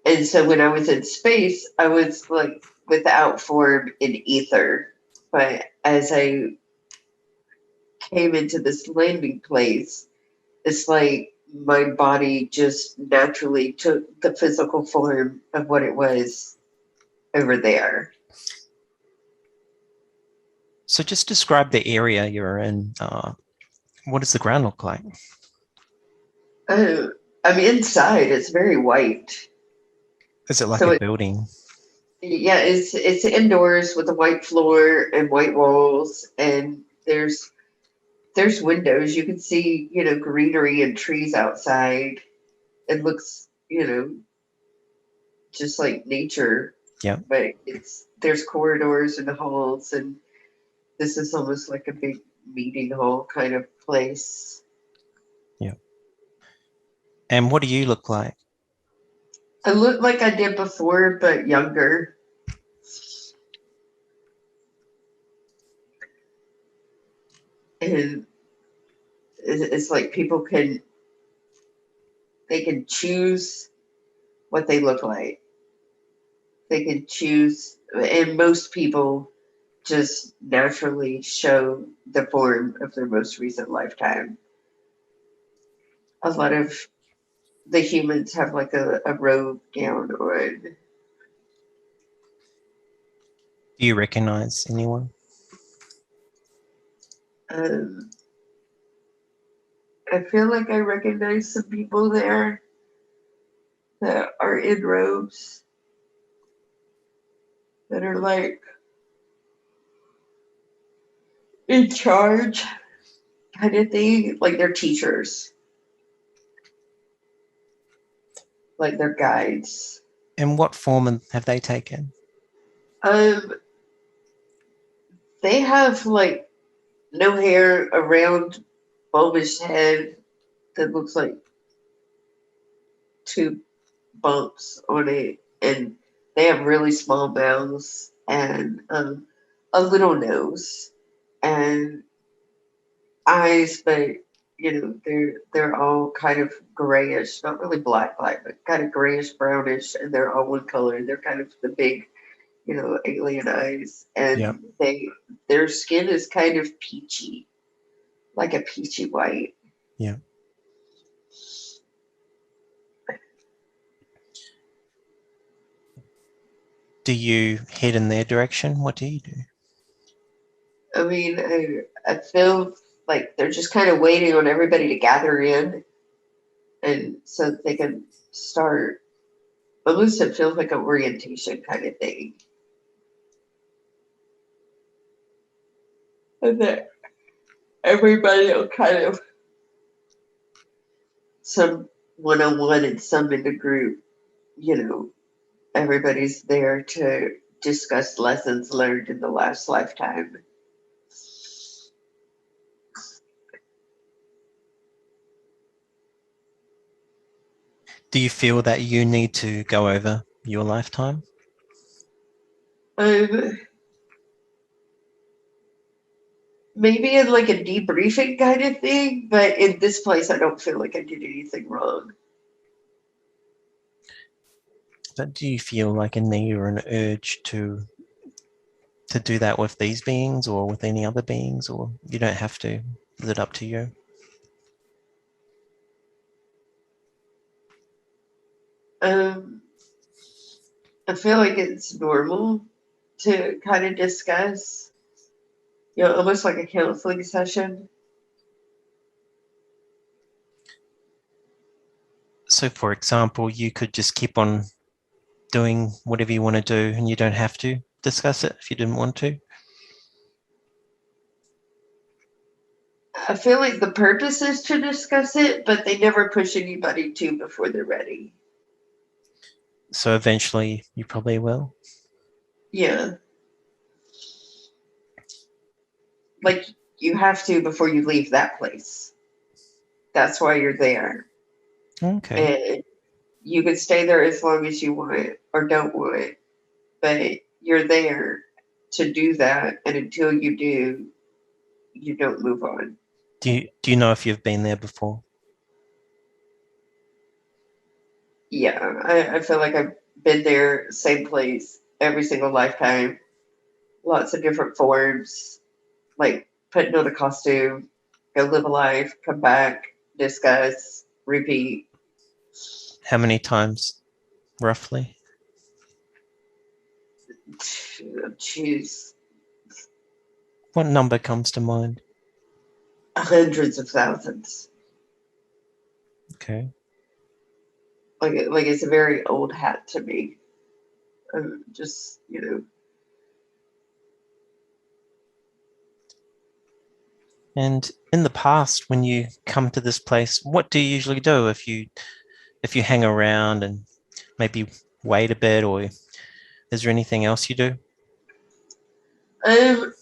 [SPEAKER 1] And so when I was in space, I was like without form in ether. But as I came into this landing place, it's like my body just naturally took the physical form of what it was over there.
[SPEAKER 2] So just describe the area you're in. What does the ground look like?
[SPEAKER 1] Uh, I'm inside. It's very white.
[SPEAKER 2] Is it like
[SPEAKER 1] So
[SPEAKER 2] a building?
[SPEAKER 1] yeah, it's indoors with a white floor and white walls, and there's windows. You can see, greenery and trees outside. It looks, just like nature,
[SPEAKER 2] Yeah.
[SPEAKER 1] but there's corridors and halls, and this is almost like a big meeting hall kind of place.
[SPEAKER 2] Yeah. And what do you look like?
[SPEAKER 1] I look like I did before, but younger. And it's like people they can choose what they look like. They can choose, and most people just naturally show the form of their most recent lifetime. A lot of the humans have like a robe gown on.
[SPEAKER 2] Do you recognize anyone?
[SPEAKER 1] Um, I feel like I recognize some people there that are in robes that are like in charge kind of thing. Like they're teachers, like they're guides.
[SPEAKER 2] And what form have they taken?
[SPEAKER 1] Um, they have like no hair, around bulbous head that looks like two bumps on it, and they have really small mouths and a little nose and eyes, but they're all kind of grayish, not really black, but kind of grayish brownish, and they're all one color. They're kind of the big, alien eyes,
[SPEAKER 2] Yeah.
[SPEAKER 1] and their skin is kind of peachy, like a peachy white.
[SPEAKER 2] Yeah. Do you head in their direction? What do you do?
[SPEAKER 1] I mean, I feel like they're just kind of waiting on everybody to gather in, and so that they can start. Almost it feels like an orientation kind of thing. And that everybody will kind of, some one-on-one and some in the group, you know, everybody's there to discuss lessons learned in the last lifetime.
[SPEAKER 2] Do you feel that you need to go over your lifetime?
[SPEAKER 1] Maybe in like a debriefing kind of thing, but in this place, I don't feel like I did anything wrong.
[SPEAKER 2] But do you feel like a need or an urge to do that with these beings or with any other beings, or you don't have to? Is it up to you?
[SPEAKER 1] Um, I feel like it's normal to kind of discuss, you know, almost like a counseling session.
[SPEAKER 2] So, for example, you could just keep on doing whatever you want to do and you don't have to discuss it if you didn't want to.
[SPEAKER 1] I feel like the purpose is to discuss it, but they never push anybody to before they're ready.
[SPEAKER 2] So eventually you probably will.
[SPEAKER 1] Yeah. Like you have to before you leave that place. That's why you're there.
[SPEAKER 2] Okay.
[SPEAKER 1] And you can stay there as long as you want or don't want, but you're there to do that. And until you do, you don't move on.
[SPEAKER 2] Do you know if you've been there before?
[SPEAKER 1] Yeah, I feel like I've been there, same place, every single lifetime, lots of different forms, like putting on a costume, go live a life, come back, discuss, repeat.
[SPEAKER 2] How many times, roughly?
[SPEAKER 1] Choose
[SPEAKER 2] What number comes to mind?
[SPEAKER 1] hundreds of thousands.
[SPEAKER 2] Okay.
[SPEAKER 1] Like it's a very old hat to me. Just
[SPEAKER 2] And in the past, when you come to this place, what do you usually do if you hang around and maybe wait a bit, or is there anything else you do?
[SPEAKER 1] um,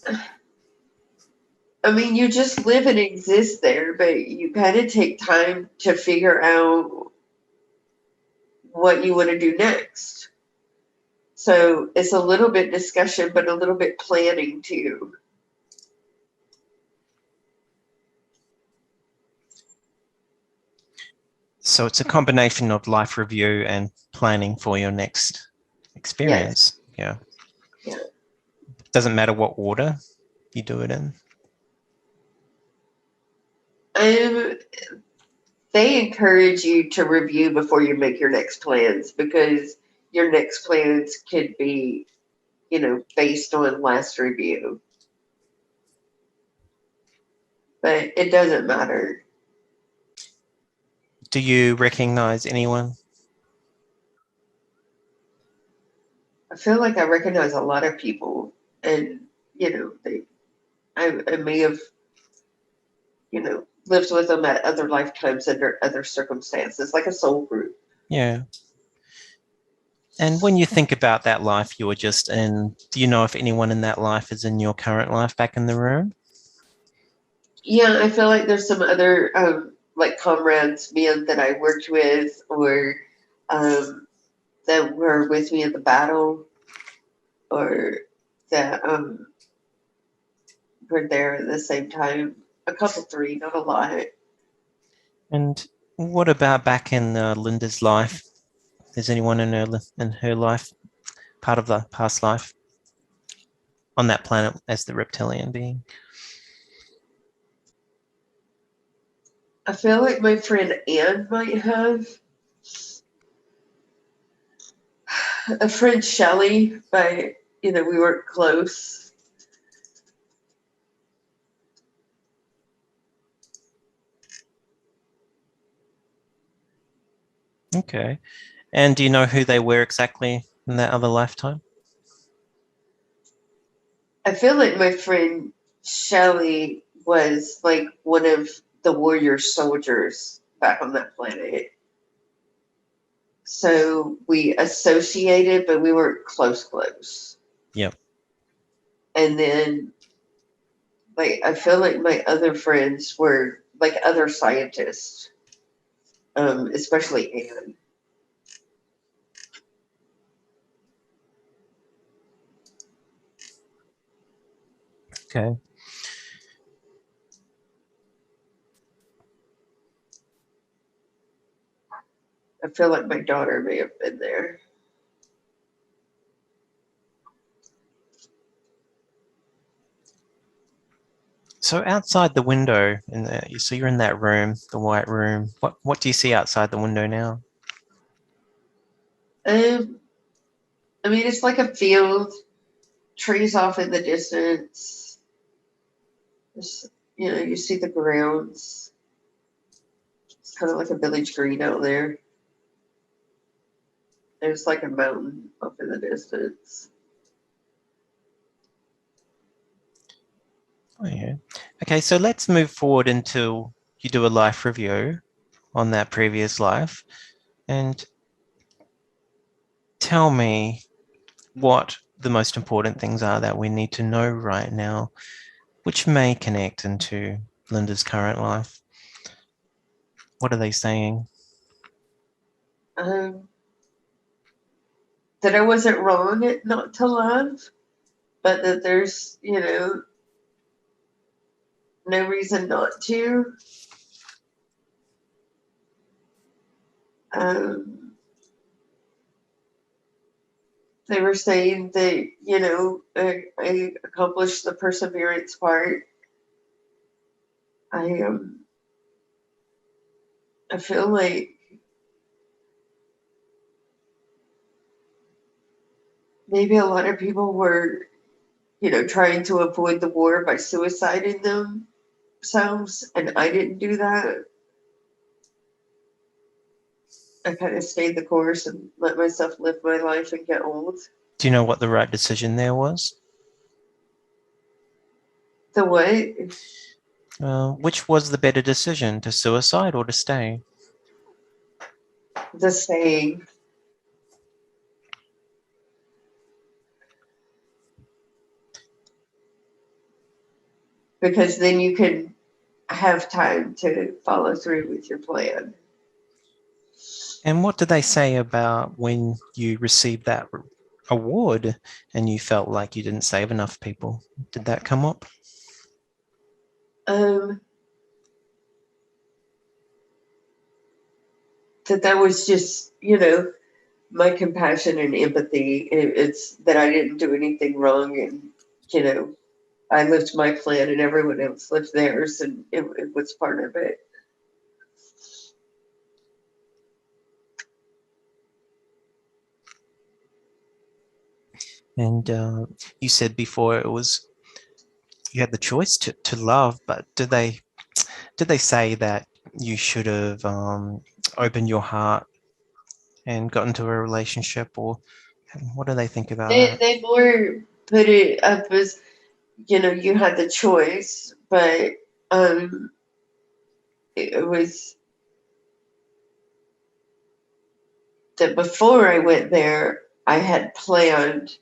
[SPEAKER 1] I mean, you just live and exist there, but you kind of take time to figure out what you want to do next. So it's a little bit discussion, but a little bit planning too.
[SPEAKER 2] So it's a combination of life review and planning for your next
[SPEAKER 1] Yes.
[SPEAKER 2] experience. Yeah.
[SPEAKER 1] Yeah.
[SPEAKER 2] Doesn't matter what order you do it in.
[SPEAKER 1] Um, they encourage you to review before you make your next plans because your next plans could be, based on last review. But it doesn't matter.
[SPEAKER 2] Do you recognize anyone?
[SPEAKER 1] I feel like I recognize a lot of people, and I may have lived with them at other lifetimes under other circumstances, like a soul group.
[SPEAKER 2] Yeah. And when you think about that life you were just in, do you know if anyone in that life is in your current life back in the room?
[SPEAKER 1] Yeah, I feel like there's some other like comrades, men that I worked with, or um, that were with me at the battle, or that were there at the same time. A couple, three, not a lot.
[SPEAKER 2] And what about back in Linda's life? Is anyone in her life part of the past life on that planet as the reptilian being?
[SPEAKER 1] I feel like my friend Anne might have a friend Shelley, but we weren't close.
[SPEAKER 2] Okay. And do you know who they were exactly in that other lifetime?
[SPEAKER 1] I feel like my friend Shelley was like one of the warrior soldiers back on that planet. So we associated, but we weren't close.
[SPEAKER 2] Yep.
[SPEAKER 1] And then, like, I feel like my other friends were like other scientists, especially Anne.
[SPEAKER 2] Okay.
[SPEAKER 1] I feel like my daughter may have been there.
[SPEAKER 2] So outside the window, so you're in that room, the white room. What do you see outside the window now?
[SPEAKER 1] Um, I mean, it's like a field, trees off in the distance. Just, you see the grounds. It's kind of like a village green out there. There's like a mountain off in the distance.
[SPEAKER 2] Oh, yeah. Okay, so let's move forward until you do a life review on that previous life and tell me what the most important things are that we need to know right now, which may connect into Linda's current life. What are they saying?
[SPEAKER 1] Um, that I wasn't wrong not to love, but that there's, no reason not to. Um, they were saying that, I accomplished the perseverance part. I I feel like maybe a lot of people were, trying to avoid the war by suiciding themselves, and I didn't do that. I kind of stayed the course and let myself live my life and get old.
[SPEAKER 2] Do you know what the right decision there was?
[SPEAKER 1] The what?
[SPEAKER 2] Which was the better decision, to suicide or to stay?
[SPEAKER 1] The saying. Because then you can have time to follow through with your plan.
[SPEAKER 2] And what did they say about when you received that award and you felt like you didn't save enough people? Did that come up?
[SPEAKER 1] Um, that was just, my compassion and empathy. It's that I didn't do anything wrong, and I lived my plan, and everyone else lived theirs, and it was part of it.
[SPEAKER 2] And you said before you had the choice to love, but did they say that you should have opened your heart and got into a relationship, or what do they think about
[SPEAKER 1] They
[SPEAKER 2] that?
[SPEAKER 1] they more put it up as you had the choice, but um, it was that before I went there, I had planned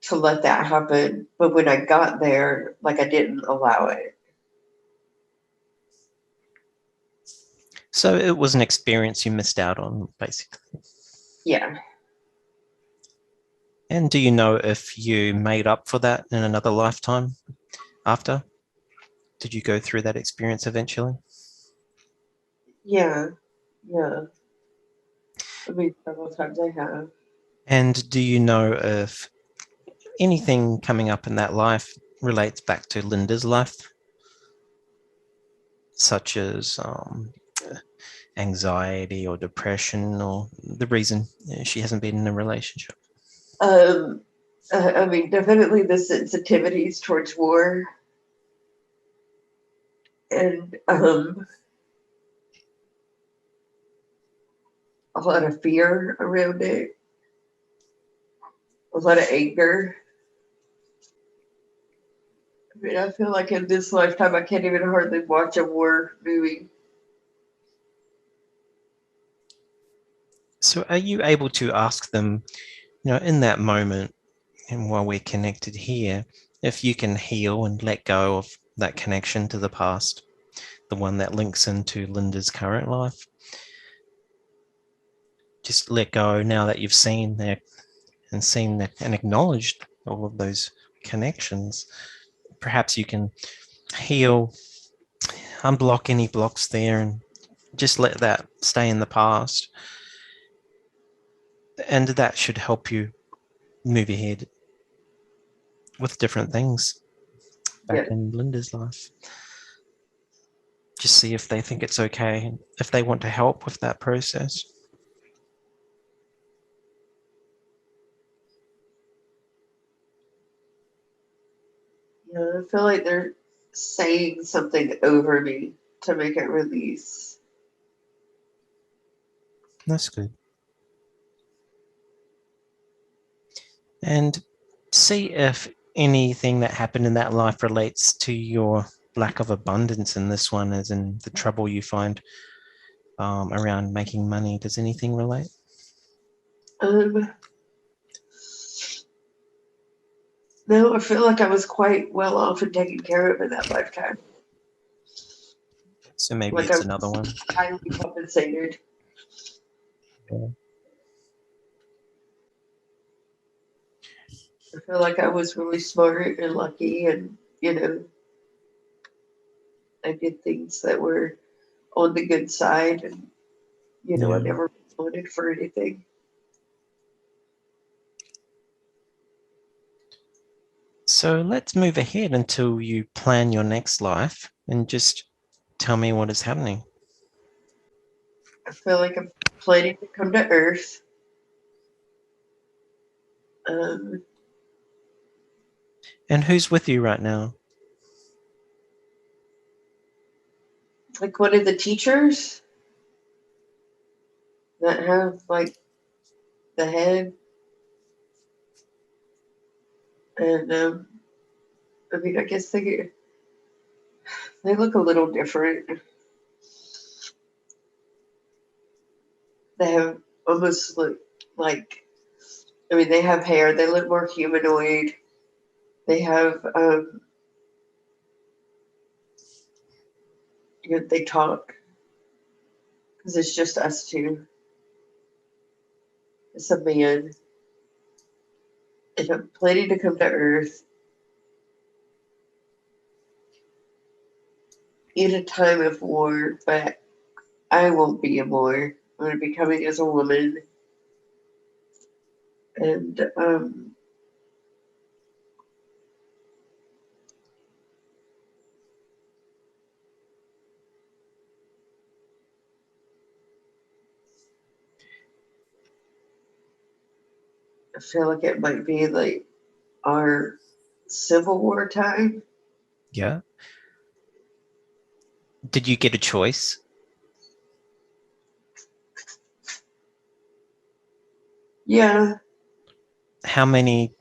[SPEAKER 1] to let that happen, but when I got there, like I didn't allow it.
[SPEAKER 2] So it was an experience you missed out on, basically.
[SPEAKER 1] Yeah,
[SPEAKER 2] And do you know if you made up for that in another lifetime after? Did you go through that experience eventually?
[SPEAKER 1] yeah, yeah. I mean, several times I have.
[SPEAKER 2] And do you know if anything coming up in that life relates back to Linda's life, such as anxiety or depression, or the reason she hasn't been in a relationship?
[SPEAKER 1] Um, I mean, definitely the sensitivities towards war, and a lot of fear around it, a lot of anger. I mean, I feel like in this lifetime, I can't even hardly watch a war movie.
[SPEAKER 2] So are you able to ask them, in that moment, and while we're connected here, if you can heal and let go of that connection to the past, the one that links into Linda's current life? Just let go now that you've seen that and seen that and acknowledged all of those connections. Perhaps you can heal, unblock any blocks there, and just let that stay in the past. And that should help you move ahead with different things back
[SPEAKER 1] Yeah,
[SPEAKER 2] in Linda's life. Just see if they think it's okay, if they want to help with that process.
[SPEAKER 1] yeah, I feel like they're saying something over me to make it release.
[SPEAKER 2] That's good. And see if anything that happened in that life relates to your lack of abundance in this one, as in the trouble you find around making money. Does anything relate?
[SPEAKER 1] Um, no, I feel like I was quite well off and taken care of in that lifetime.
[SPEAKER 2] So maybe
[SPEAKER 1] Like I
[SPEAKER 2] it's
[SPEAKER 1] was
[SPEAKER 2] another one.
[SPEAKER 1] highly compensated.
[SPEAKER 2] Yeah.
[SPEAKER 1] I feel like I was really smart and lucky, and I did things that were on the good side, and I
[SPEAKER 2] Yeah.
[SPEAKER 1] never wanted for anything.
[SPEAKER 2] So let's move ahead until you plan your next life and just tell me what is happening.
[SPEAKER 1] I feel like I'm planning to come to Earth. Um,
[SPEAKER 2] And who's with you right now?
[SPEAKER 1] like one of the teachers that have like the head, and I mean, I guess they look a little different. They have almost like I mean, they have hair. They look more humanoid. They have they talk because it's just us two. It's a man, and I'm planning to come to Earth in a time of war, but I won't be a war. I'm going to be coming as a woman, and I feel like it might be like our Civil War time.
[SPEAKER 2] Yeah. Did you get a choice?
[SPEAKER 1] Yeah,
[SPEAKER 2] How many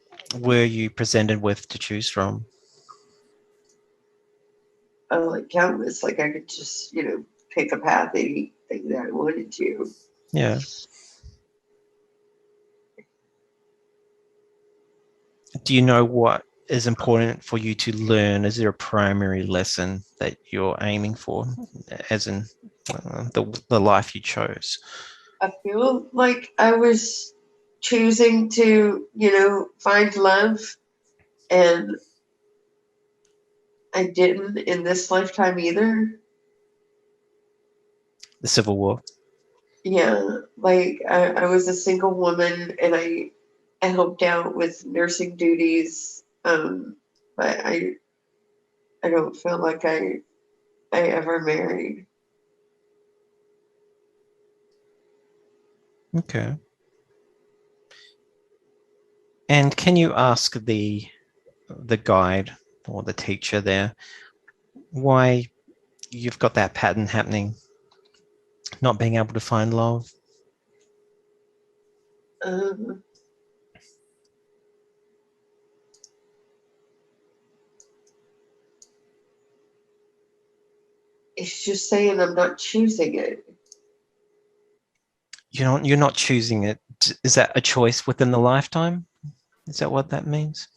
[SPEAKER 2] were you presented with to choose from?
[SPEAKER 1] like countless. Like I could just pick a path, anything that I wanted to.
[SPEAKER 2] Yeah. Do you know what is important for you to learn? Is there a primary lesson that you're aiming for, as in the life you chose?
[SPEAKER 1] I feel like I was choosing to, find love, and I didn't in this lifetime either.
[SPEAKER 2] The Civil War.
[SPEAKER 1] Yeah, like I was a single woman, and I helped out with nursing duties, but I don't feel like I ever married.
[SPEAKER 2] Okay. And can you ask the guide or the teacher there why you've got that pattern happening, not being able to find love?
[SPEAKER 1] Um, it's just saying I'm not choosing it.
[SPEAKER 2] You're not choosing it. Is that a choice within the lifetime? Is that what that means?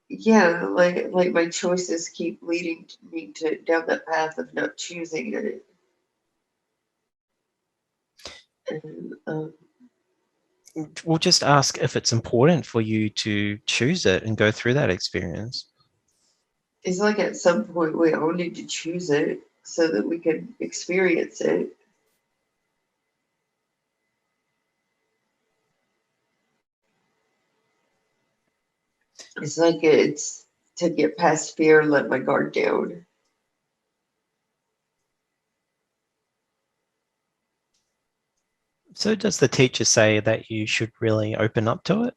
[SPEAKER 1] Yeah, like my choices keep leading me to down that path of not choosing it. And
[SPEAKER 2] We'll just ask if it's important for you to choose it and go through that experience.
[SPEAKER 1] it's like at some point we all need to choose it so that we can experience it. It's like it's to get past fear and let my guard down.
[SPEAKER 2] So does the teacher say that you should really open up to it?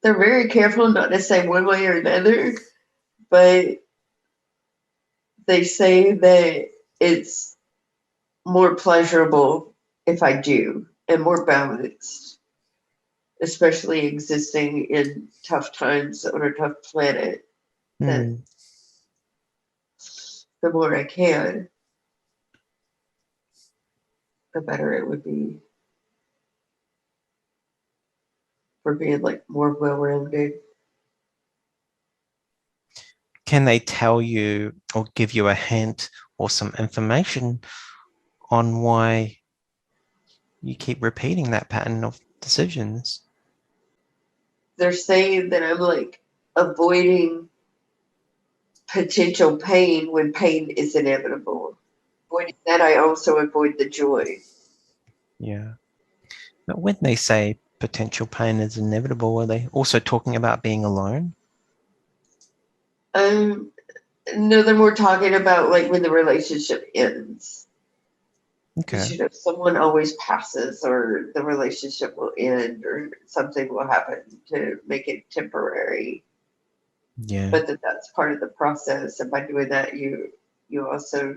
[SPEAKER 1] They're very careful not to say one way or another, but they say that it's more pleasurable if I do and more balanced, especially existing in tough times on a tough planet. That
[SPEAKER 2] Hmm.
[SPEAKER 1] the more I can, the better it would be for being like more well rounded.
[SPEAKER 2] Can they tell you or give you a hint or some information on why you keep repeating that pattern of decisions?
[SPEAKER 1] They're saying that I'm like avoiding potential pain when pain is inevitable. Avoiding that, I also avoid the joy.
[SPEAKER 2] Yeah. But when they say potential pain is inevitable, are they also talking about being alone?
[SPEAKER 1] Um, no, they're more talking about like when the relationship ends.
[SPEAKER 2] Okay.
[SPEAKER 1] Because someone always passes, or the relationship will end, or something will happen to make it temporary.
[SPEAKER 2] Yeah.
[SPEAKER 1] But that's part of the process, and by doing that, you also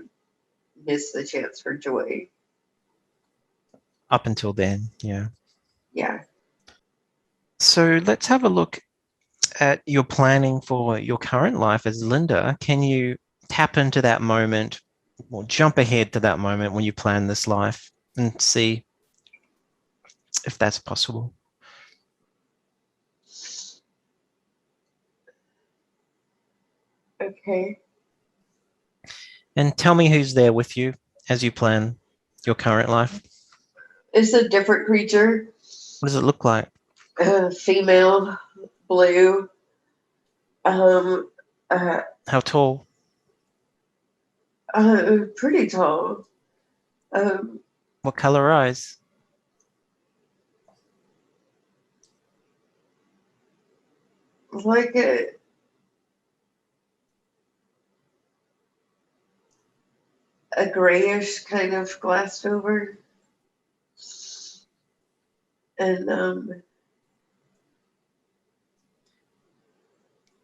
[SPEAKER 1] miss the chance for joy.
[SPEAKER 2] Up until then, yeah.
[SPEAKER 1] Yeah.
[SPEAKER 2] So let's have a look at your planning for your current life as Linda. Can you tap into that moment or jump ahead to that moment when you plan this life and see if that's possible?
[SPEAKER 1] Okay.
[SPEAKER 2] And tell me who's there with you as you plan your current life.
[SPEAKER 1] It's a different creature,
[SPEAKER 2] What does it look like?
[SPEAKER 1] female, blue, um, uh,
[SPEAKER 2] How tall?
[SPEAKER 1] pretty tall, um,
[SPEAKER 2] What color eyes?
[SPEAKER 1] like a grayish kind of glassed over, and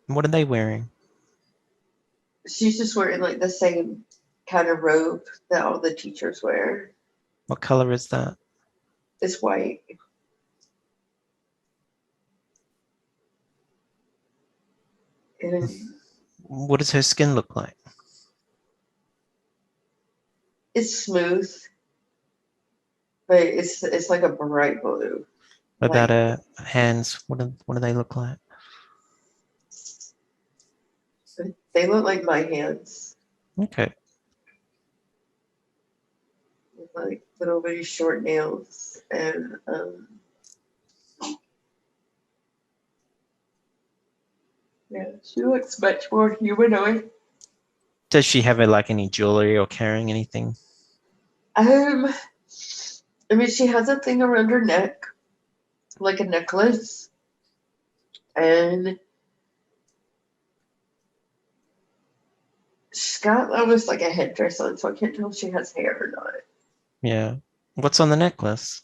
[SPEAKER 2] What are they wearing?
[SPEAKER 1] she's just wearing like the same kind of robe that all the teachers wear.
[SPEAKER 2] What color is that?
[SPEAKER 1] It's white. And
[SPEAKER 2] What does her skin look like?
[SPEAKER 1] it's smooth, but it's like a bright blue.
[SPEAKER 2] What about
[SPEAKER 1] Like
[SPEAKER 2] her hands? What do they look like?
[SPEAKER 1] they look like my hands,
[SPEAKER 2] Okay.
[SPEAKER 1] with like little bitty short nails, and yeah, she looks much more humanoid.
[SPEAKER 2] Does she have like any jewelry or carrying anything?
[SPEAKER 1] Um, I mean, she has a thing around her neck, like a necklace, and she's got almost like a headdress on, so I can't tell if she has hair or not.
[SPEAKER 2] Yeah. What's on the necklace?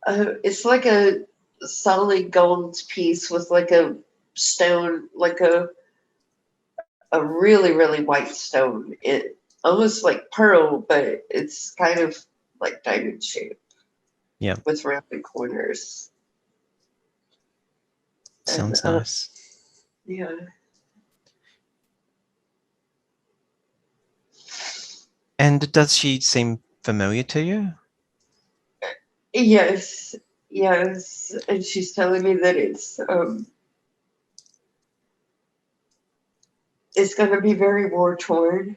[SPEAKER 1] It's like a solid gold piece with like a stone, like a really really white stone almost like pearl, but it's kind of like diamond shape.
[SPEAKER 2] Yeah.
[SPEAKER 1] With rounded corners. And
[SPEAKER 2] Sounds nice.
[SPEAKER 1] yeah.
[SPEAKER 2] And does she seem familiar to you?
[SPEAKER 1] Yes, yes. And she's telling me that it's gonna be very war torn.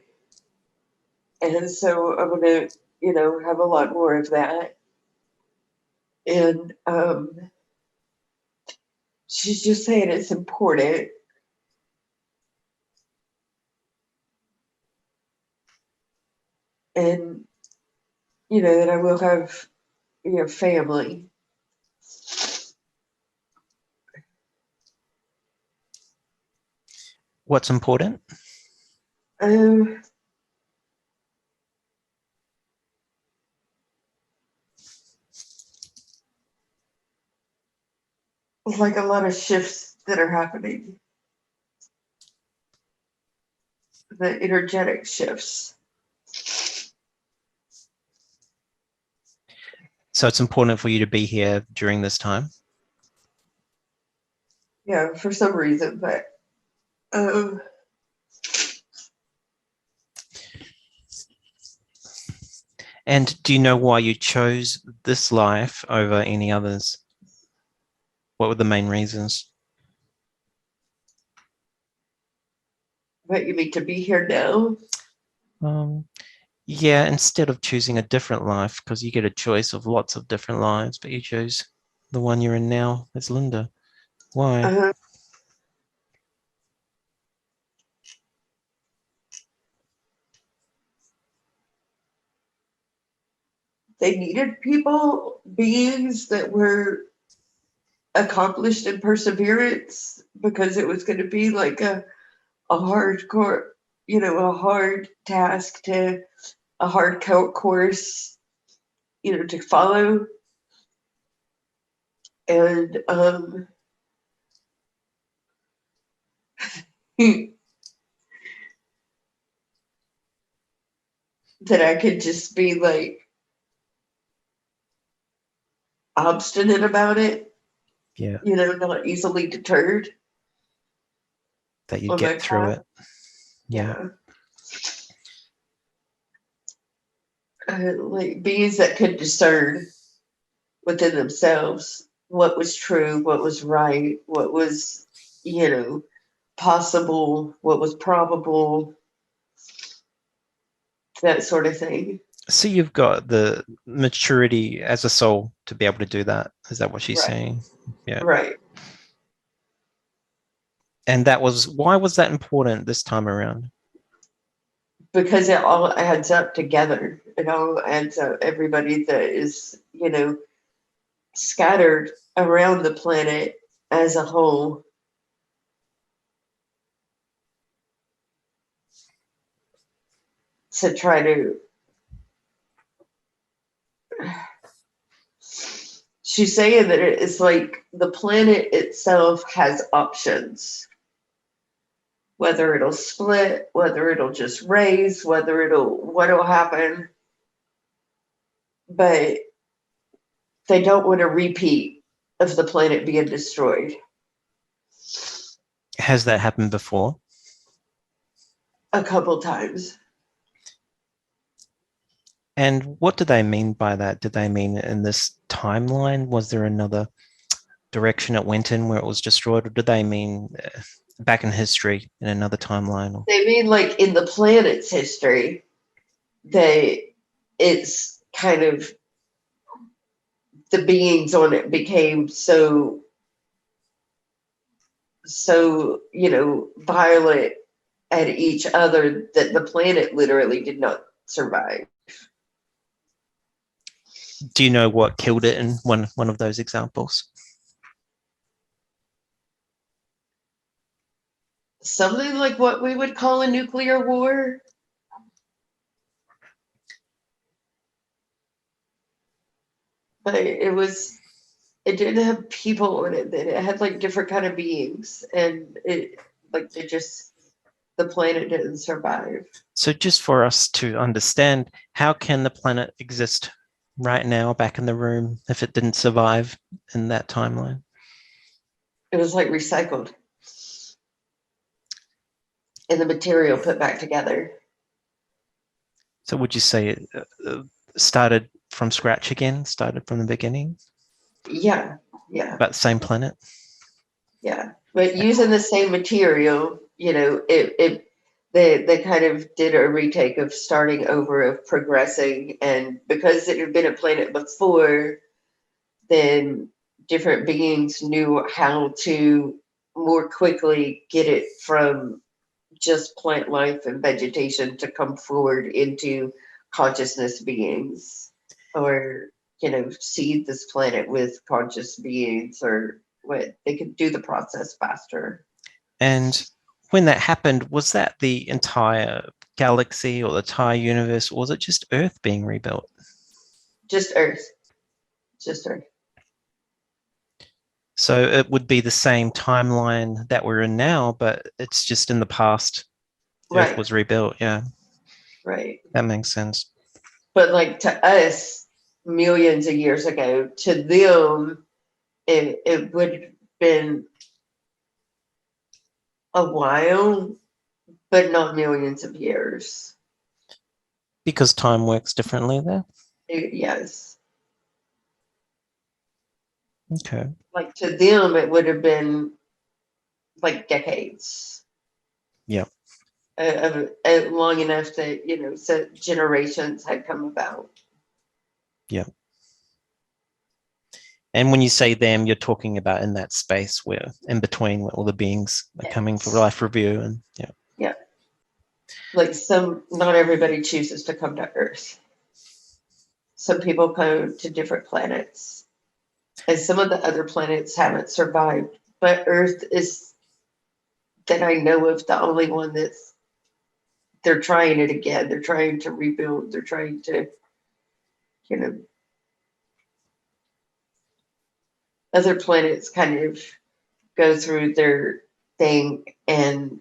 [SPEAKER 1] And so I'm gonna, have a lot more of that. And she's just saying it's important. And that I will have, family.
[SPEAKER 2] What's important?
[SPEAKER 1] Um like a lot of shifts that are happening. The energetic shifts.
[SPEAKER 2] So it's important for you to be here during this time?
[SPEAKER 1] Yeah, for some reason, but um
[SPEAKER 2] And do you know why you chose this life over any others? What were the main reasons?
[SPEAKER 1] what you mean to be here now?
[SPEAKER 2] Yeah, instead of choosing a different life, because you get a choice of lots of different lives, but you chose the one you're in now as Linda. Why?
[SPEAKER 1] Uh, they needed beings that were accomplished in perseverance because it was going to be like a hardcore, a hard task a hard course, to follow. And that I could just be like obstinate about it,
[SPEAKER 2] Yeah,
[SPEAKER 1] not easily deterred
[SPEAKER 2] that you'd
[SPEAKER 1] on my
[SPEAKER 2] get through
[SPEAKER 1] path.
[SPEAKER 2] it. Yeah.
[SPEAKER 1] Yeah. Like beings that could discern within themselves what was true, what was right, what was, possible, what was probable, that sort of thing.
[SPEAKER 2] So you've got the maturity as a soul to be able to do that. Is that what she's
[SPEAKER 1] Right.
[SPEAKER 2] saying? Yeah.
[SPEAKER 1] Right.
[SPEAKER 2] And why was that important this time around?
[SPEAKER 1] Because it all adds up together. It all adds up. Everybody that is, scattered around the planet as a whole. To try to, she's saying that it's like the planet itself has options, whether it'll split, whether it'll just raise, what'll happen. But they don't want a repeat of the planet being destroyed.
[SPEAKER 2] Has that happened before?
[SPEAKER 1] A couple times.
[SPEAKER 2] And what do they mean by that? Did they mean in this timeline? Was there another direction it went in where it was destroyed, or did they mean back in history in another timeline?
[SPEAKER 1] They mean like in the planet's history, they it's kind of the beings on it became so violent at each other that the planet literally did not survive.
[SPEAKER 2] Do you know what killed it in one of those examples?
[SPEAKER 1] Something like what we would call a nuclear war. But it didn't have people in it. It had like different kind of beings, and it like they just the planet didn't survive.
[SPEAKER 2] So just for us to understand, how can the planet exist right now back in the room if it didn't survive in that timeline?
[SPEAKER 1] It was like recycled and the material put back together.
[SPEAKER 2] So would you say it started from scratch again, started from the beginning?
[SPEAKER 1] Yeah, yeah,
[SPEAKER 2] About the same planet?
[SPEAKER 1] yeah. But using the same material, they kind of did a retake of starting over, of progressing, and because it had been a planet before, then different beings knew how to more quickly get it from just plant life and vegetation to come forward into consciousness beings, or seed this planet with conscious beings, or what they could do the process faster.
[SPEAKER 2] And when that happened, was that the entire galaxy or the entire universe, or was it just Earth being rebuilt?
[SPEAKER 1] Just Earth. Just Earth.
[SPEAKER 2] So it would be the same timeline that we're in now, but it's just in the past. Earth
[SPEAKER 1] Right.
[SPEAKER 2] was rebuilt. Yeah,
[SPEAKER 1] Right.
[SPEAKER 2] that makes sense.
[SPEAKER 1] But like to us, millions of years ago, to them, it would have been a while, but not millions of years.
[SPEAKER 2] Because time works differently there.
[SPEAKER 1] Yes.
[SPEAKER 2] Okay.
[SPEAKER 1] Like to them, it would have been like decades.
[SPEAKER 2] Yeah.
[SPEAKER 1] Long enough that, so generations had come about.
[SPEAKER 2] Yeah. And when you say them, you're talking about in that space where in between where all the beings are coming for life review and yeah.
[SPEAKER 1] Yeah. Like not everybody chooses to come to Earth. Some people go to different planets. And some of the other planets haven't survived. But Earth is, that I know of, the only one they're trying it again. They're trying to rebuild. They're trying to, other planets kind of go through their thing, and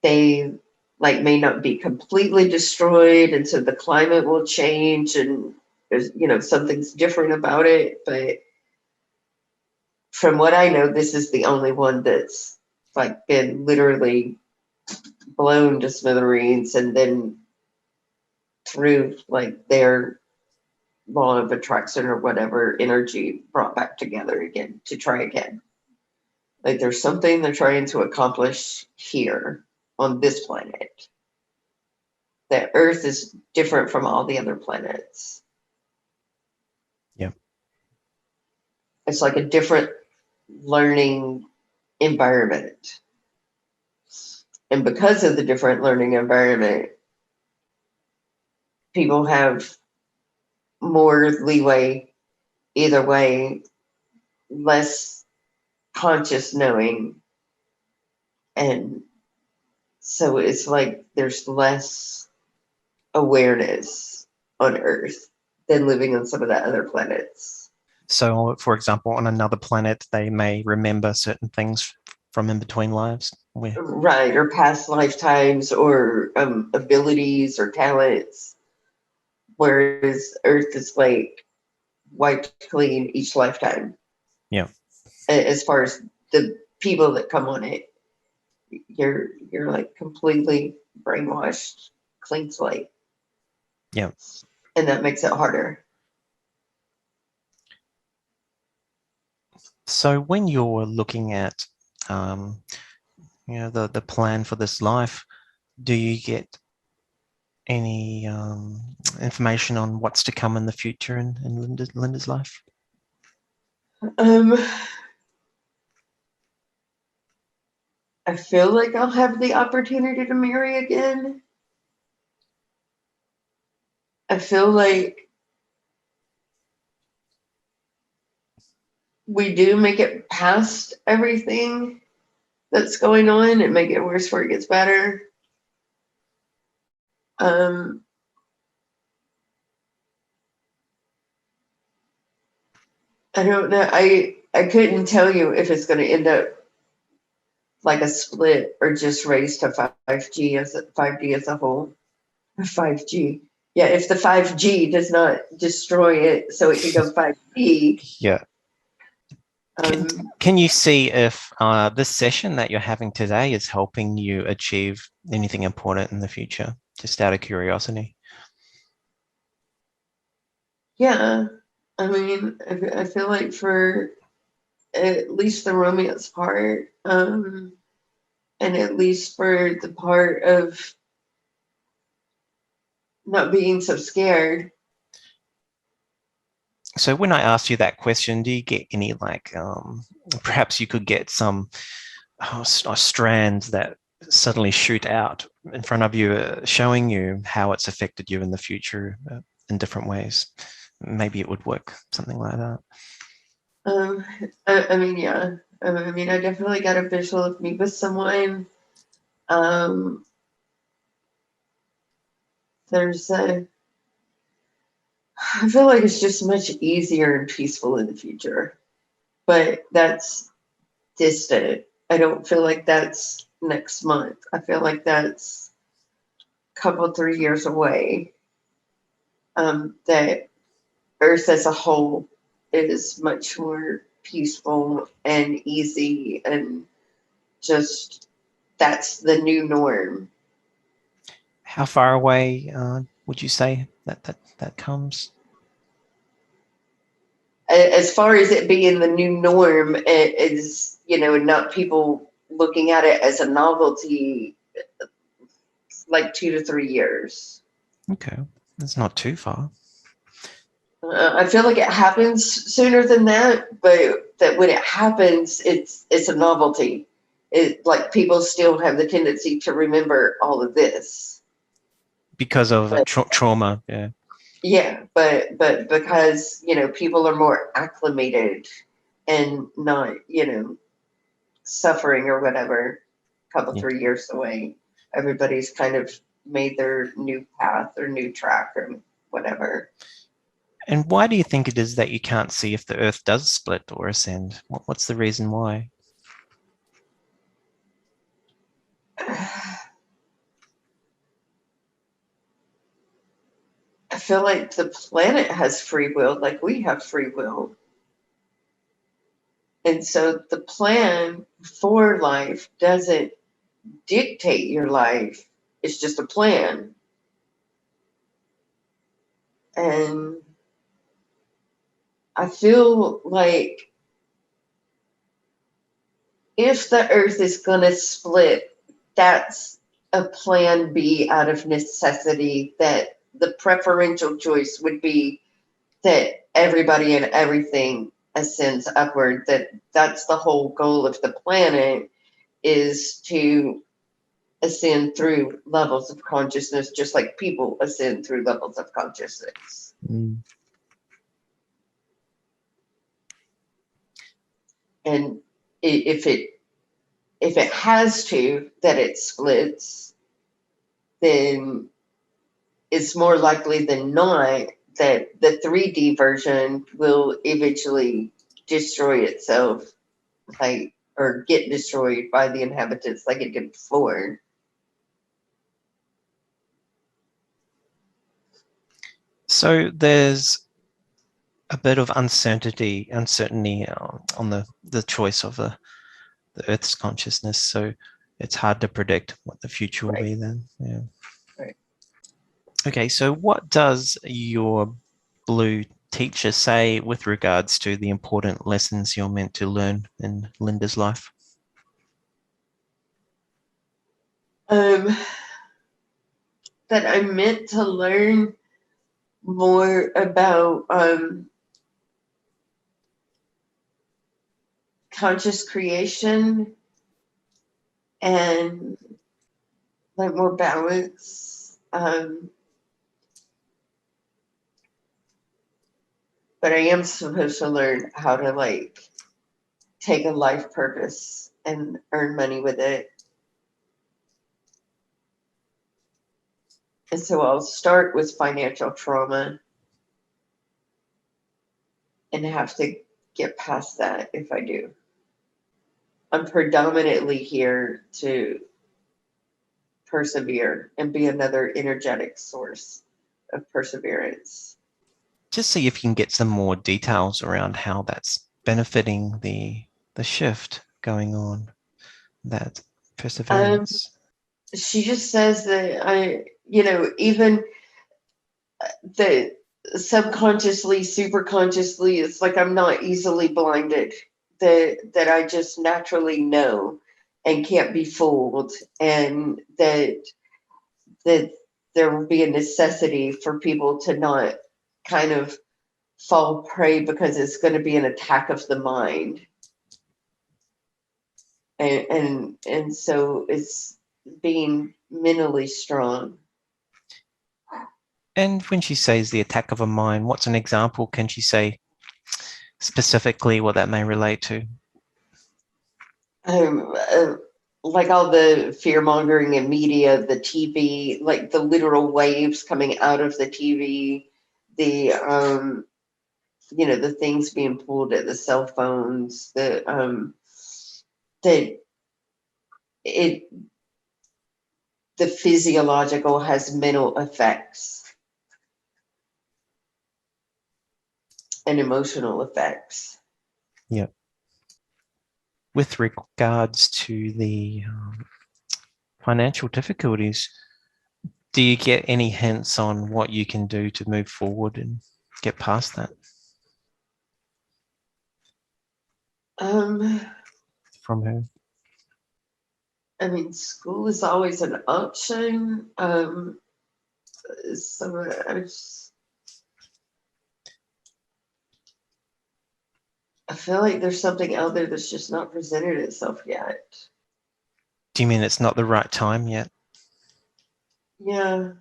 [SPEAKER 1] they like may not be completely destroyed, and so the climate will change, and there's something's different about it. But from what I know, this is the only one that's like been literally blown to smithereens, and then through like their law of attraction or whatever energy brought back together again to try again. Like there's something they're trying to accomplish here on this planet. That Earth is different from all the other planets.
[SPEAKER 2] Yeah.
[SPEAKER 1] It's like a different learning environment. And because of the different learning environment, people have more leeway either way, less conscious knowing. And so it's like there's less awareness on Earth than living on some of the other planets.
[SPEAKER 2] So, for example, on another planet, they may remember certain things from in between lives.
[SPEAKER 1] Right, or past lifetimes, or abilities or talents, whereas Earth is like wiped clean each lifetime.
[SPEAKER 2] Yeah.
[SPEAKER 1] As far as the people that come on it, you're like completely brainwashed, clean slate.
[SPEAKER 2] Yeah.
[SPEAKER 1] And that makes it harder.
[SPEAKER 2] So when you're looking at, the plan for this life, do you get any information on what's to come in the future in Linda's life?
[SPEAKER 1] I feel like I'll have the opportunity to marry again. I feel like we do make it past everything that's going on and make it worse before it gets better. I don't know. I couldn't tell you if it's going to end up like a split or just raised to 5G as 5D as a whole. 5G. Yeah, if the 5G does not destroy it so it can go 5D.
[SPEAKER 2] Yeah. Can you see if this session that you're having today is helping you achieve anything important in the future? Just out of curiosity.
[SPEAKER 1] Yeah, I mean, I feel like for at least the romance part, and at least for the part of not being so scared.
[SPEAKER 2] So when I asked you that question, do you get any like, perhaps you could get some strands that suddenly shoot out in front of you, showing you how it's affected you in the future in different ways? Maybe it would work, something like that.
[SPEAKER 1] I mean, yeah. I mean, I definitely got a visual of me with someone. There's a, I feel like it's just much easier and peaceful in the future, but that's distant. I don't feel like that's next month. I feel like that's a couple, 3 years away. That Earth as a whole is much more peaceful and easy, and just that's the new norm.
[SPEAKER 2] How far away would you say that comes?
[SPEAKER 1] As far as it being the new norm, it is, not people looking at it as a novelty, like 2 to 3 years.
[SPEAKER 2] Okay, that's not too far.
[SPEAKER 1] I feel like it happens sooner than that, but that when it happens, it's a novelty. It, like, people still have the tendency to remember all of this.
[SPEAKER 2] Because of
[SPEAKER 1] But
[SPEAKER 2] trauma, yeah.
[SPEAKER 1] yeah, but because people are more acclimated and not suffering or whatever. Couple
[SPEAKER 2] Yeah.
[SPEAKER 1] 3 years away, everybody's kind of made their new path or new track or whatever.
[SPEAKER 2] And why do you think it is that you can't see if the Earth does split or ascend? What's the reason why?
[SPEAKER 1] I feel like the planet has free will, like we have free will. And so the plan for life doesn't dictate your life, it's just a plan. And I feel like if the earth is going to split, that's a plan B out of necessity, that the preferential choice would be that everybody and everything ascends upward, that's the whole goal of the planet, is to ascend through levels of consciousness, just like people ascend through levels of consciousness.
[SPEAKER 2] Mm.
[SPEAKER 1] And if it has to, that it splits, then it's more likely than not that the 3D version will eventually destroy itself, like, or get destroyed by the inhabitants like it did before.
[SPEAKER 2] So there's a bit of uncertainty on the choice of the Earth's consciousness. So it's hard to predict what the future will
[SPEAKER 1] Right.
[SPEAKER 2] be then. Yeah.
[SPEAKER 1] Right.
[SPEAKER 2] Okay, so what does your blue teacher say with regards to the important lessons you're meant to learn in Linda's life?
[SPEAKER 1] That I'm meant to learn more about conscious creation and like more balance. But I am supposed to learn how to, like, take a life purpose and earn money with it. And so I'll start with financial trauma and have to get past that if I do. I'm predominantly here to persevere and be another energetic source of perseverance.
[SPEAKER 2] Just see if you can get some more details around how that's benefiting the shift going on, that perseverance.
[SPEAKER 1] She just says that even that subconsciously, super consciously, it's like I'm not easily blinded. That I just naturally know and can't be fooled, and that there will be a necessity for people to not kind of fall prey because it's going to be an attack of the mind, and so it's being mentally strong.
[SPEAKER 2] And when she says the attack of a mind, what's an example? Can she say specifically what that may relate to?
[SPEAKER 1] um, uh, like all the fear mongering in media, the TV, like the literal waves coming out of the TV, the things being pulled at the cell phones, that it the physiological has mental effects and emotional effects.
[SPEAKER 2] Yeah. With regards to the financial difficulties, do you get any hints on what you can do to move forward and get past that
[SPEAKER 1] Um,
[SPEAKER 2] from her?
[SPEAKER 1] I mean, school is always an option. So I feel like there's something out there that's just not presented itself yet.
[SPEAKER 2] Do you mean it's not the right time yet?
[SPEAKER 1] Yeah,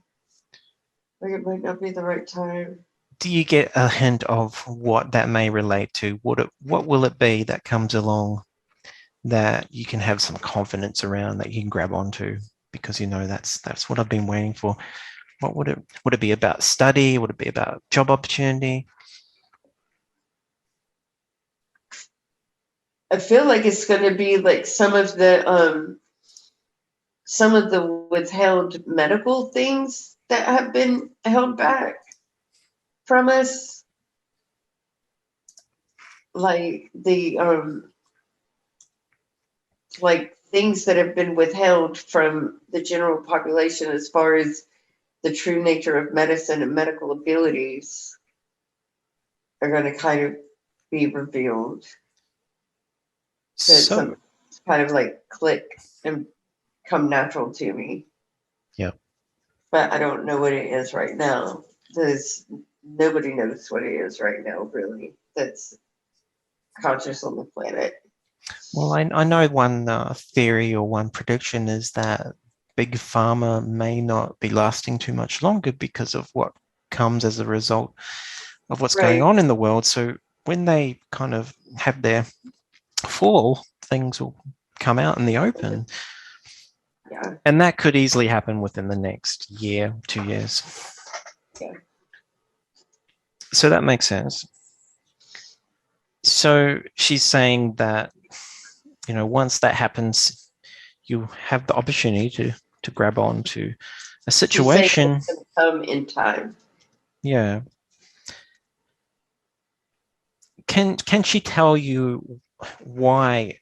[SPEAKER 1] like it might not be the right time.
[SPEAKER 2] Do you get a hint of what that may relate to? What will it be that comes along that you can have some confidence around, that you can grab onto, because that's what I've been waiting for? What would it be about? Study? Would it be about job opportunity?
[SPEAKER 1] I feel like it's going to be like some of the withheld medical things that have been held back from us, like like things that have been withheld from the general population as far as the true nature of medicine and medical abilities are going to kind of be revealed. So
[SPEAKER 2] So,
[SPEAKER 1] it's kind of like click and come natural to me.
[SPEAKER 2] yeah.
[SPEAKER 1] But I don't know what it is right now. There's nobody knows what it is right now, really, that's conscious on the planet.
[SPEAKER 2] Well, I know one theory or one prediction is that big pharma may not be lasting too much longer because of what comes as a result of what's going
[SPEAKER 1] Right.
[SPEAKER 2] on in the world. So when they kind of have their fall, things will come out in the open.
[SPEAKER 1] Yeah.
[SPEAKER 2] And that could easily happen within the next year, 2 years.
[SPEAKER 1] Yeah.
[SPEAKER 2] So that makes sense. So she's saying that, once that happens, you have the opportunity to grab on to a
[SPEAKER 1] She's saying
[SPEAKER 2] situation.
[SPEAKER 1] it's going to come in time.
[SPEAKER 2] Yeah. Can she tell you why,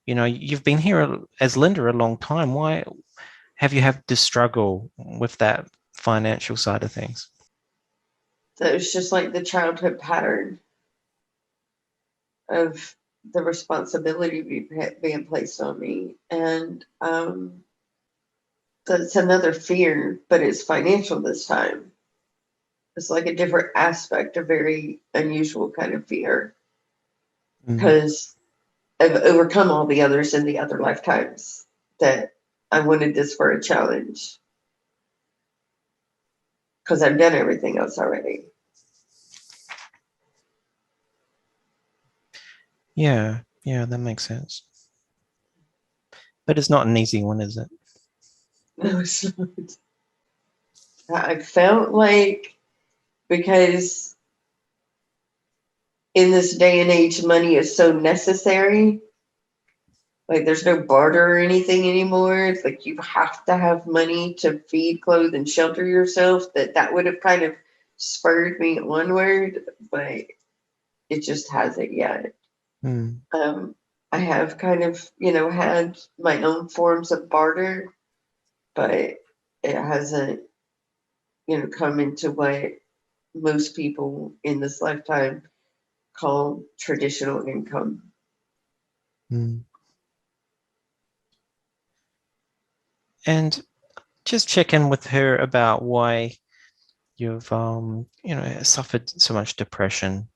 [SPEAKER 2] you've been here as Linda a long time. Why have you had to struggle with that financial side of things?
[SPEAKER 1] So it's just like the childhood pattern of the responsibility being placed on me. And that's another fear, but it's financial this time. It's like a different aspect, a very unusual kind of fear,
[SPEAKER 2] Mm.
[SPEAKER 1] because I've overcome all the others in the other lifetimes that I wanted this for a challenge because I've done everything else already.
[SPEAKER 2] Yeah, that makes sense. But it's not an easy one, is it?
[SPEAKER 1] No, it's not. I felt like, because in this day and age, money is so necessary Like there's no barter or anything anymore. It's like you have to have money to feed, clothe, and shelter yourself. That would have kind of spurred me onward, but it just hasn't yet.
[SPEAKER 2] Mm.
[SPEAKER 1] I have kind of, had my own forms of barter, but it hasn't, come into what most people in this lifetime call traditional income.
[SPEAKER 2] Mm. And just check in with her about why you've suffered so much depression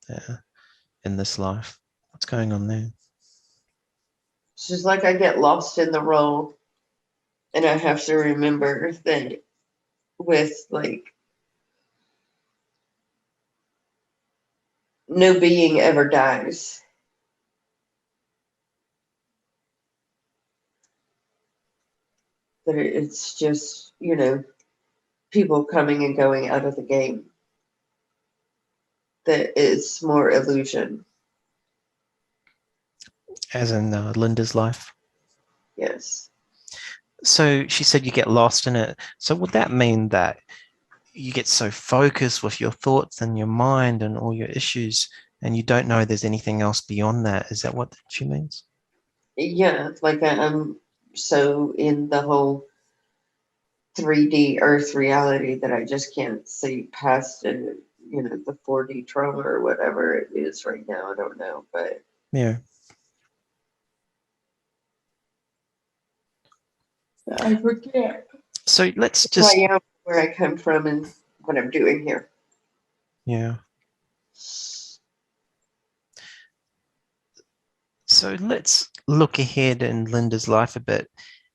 [SPEAKER 2] in this life. What's going on there?
[SPEAKER 1] It's just like I get lost in the role, and I have to remember that with like no being ever dies. That it's just, people coming and going out of the game. That it's more illusion.
[SPEAKER 2] As in Linda's life?
[SPEAKER 1] Yes.
[SPEAKER 2] So she said you get lost in it. So would that mean that you get so focused with your thoughts and your mind and all your issues, and you don't know there's anything else beyond that? Is that what she means?
[SPEAKER 1] Yeah, like I'm so in the whole 3D Earth reality that I just can't see past it, the 4D trauma or whatever it is right now. I don't know, but
[SPEAKER 2] Yeah.
[SPEAKER 1] I forget
[SPEAKER 2] So let's
[SPEAKER 1] who I
[SPEAKER 2] just,
[SPEAKER 1] am, where I come from, and what I'm doing here.
[SPEAKER 2] yeah. So let's look ahead in Linda's life a bit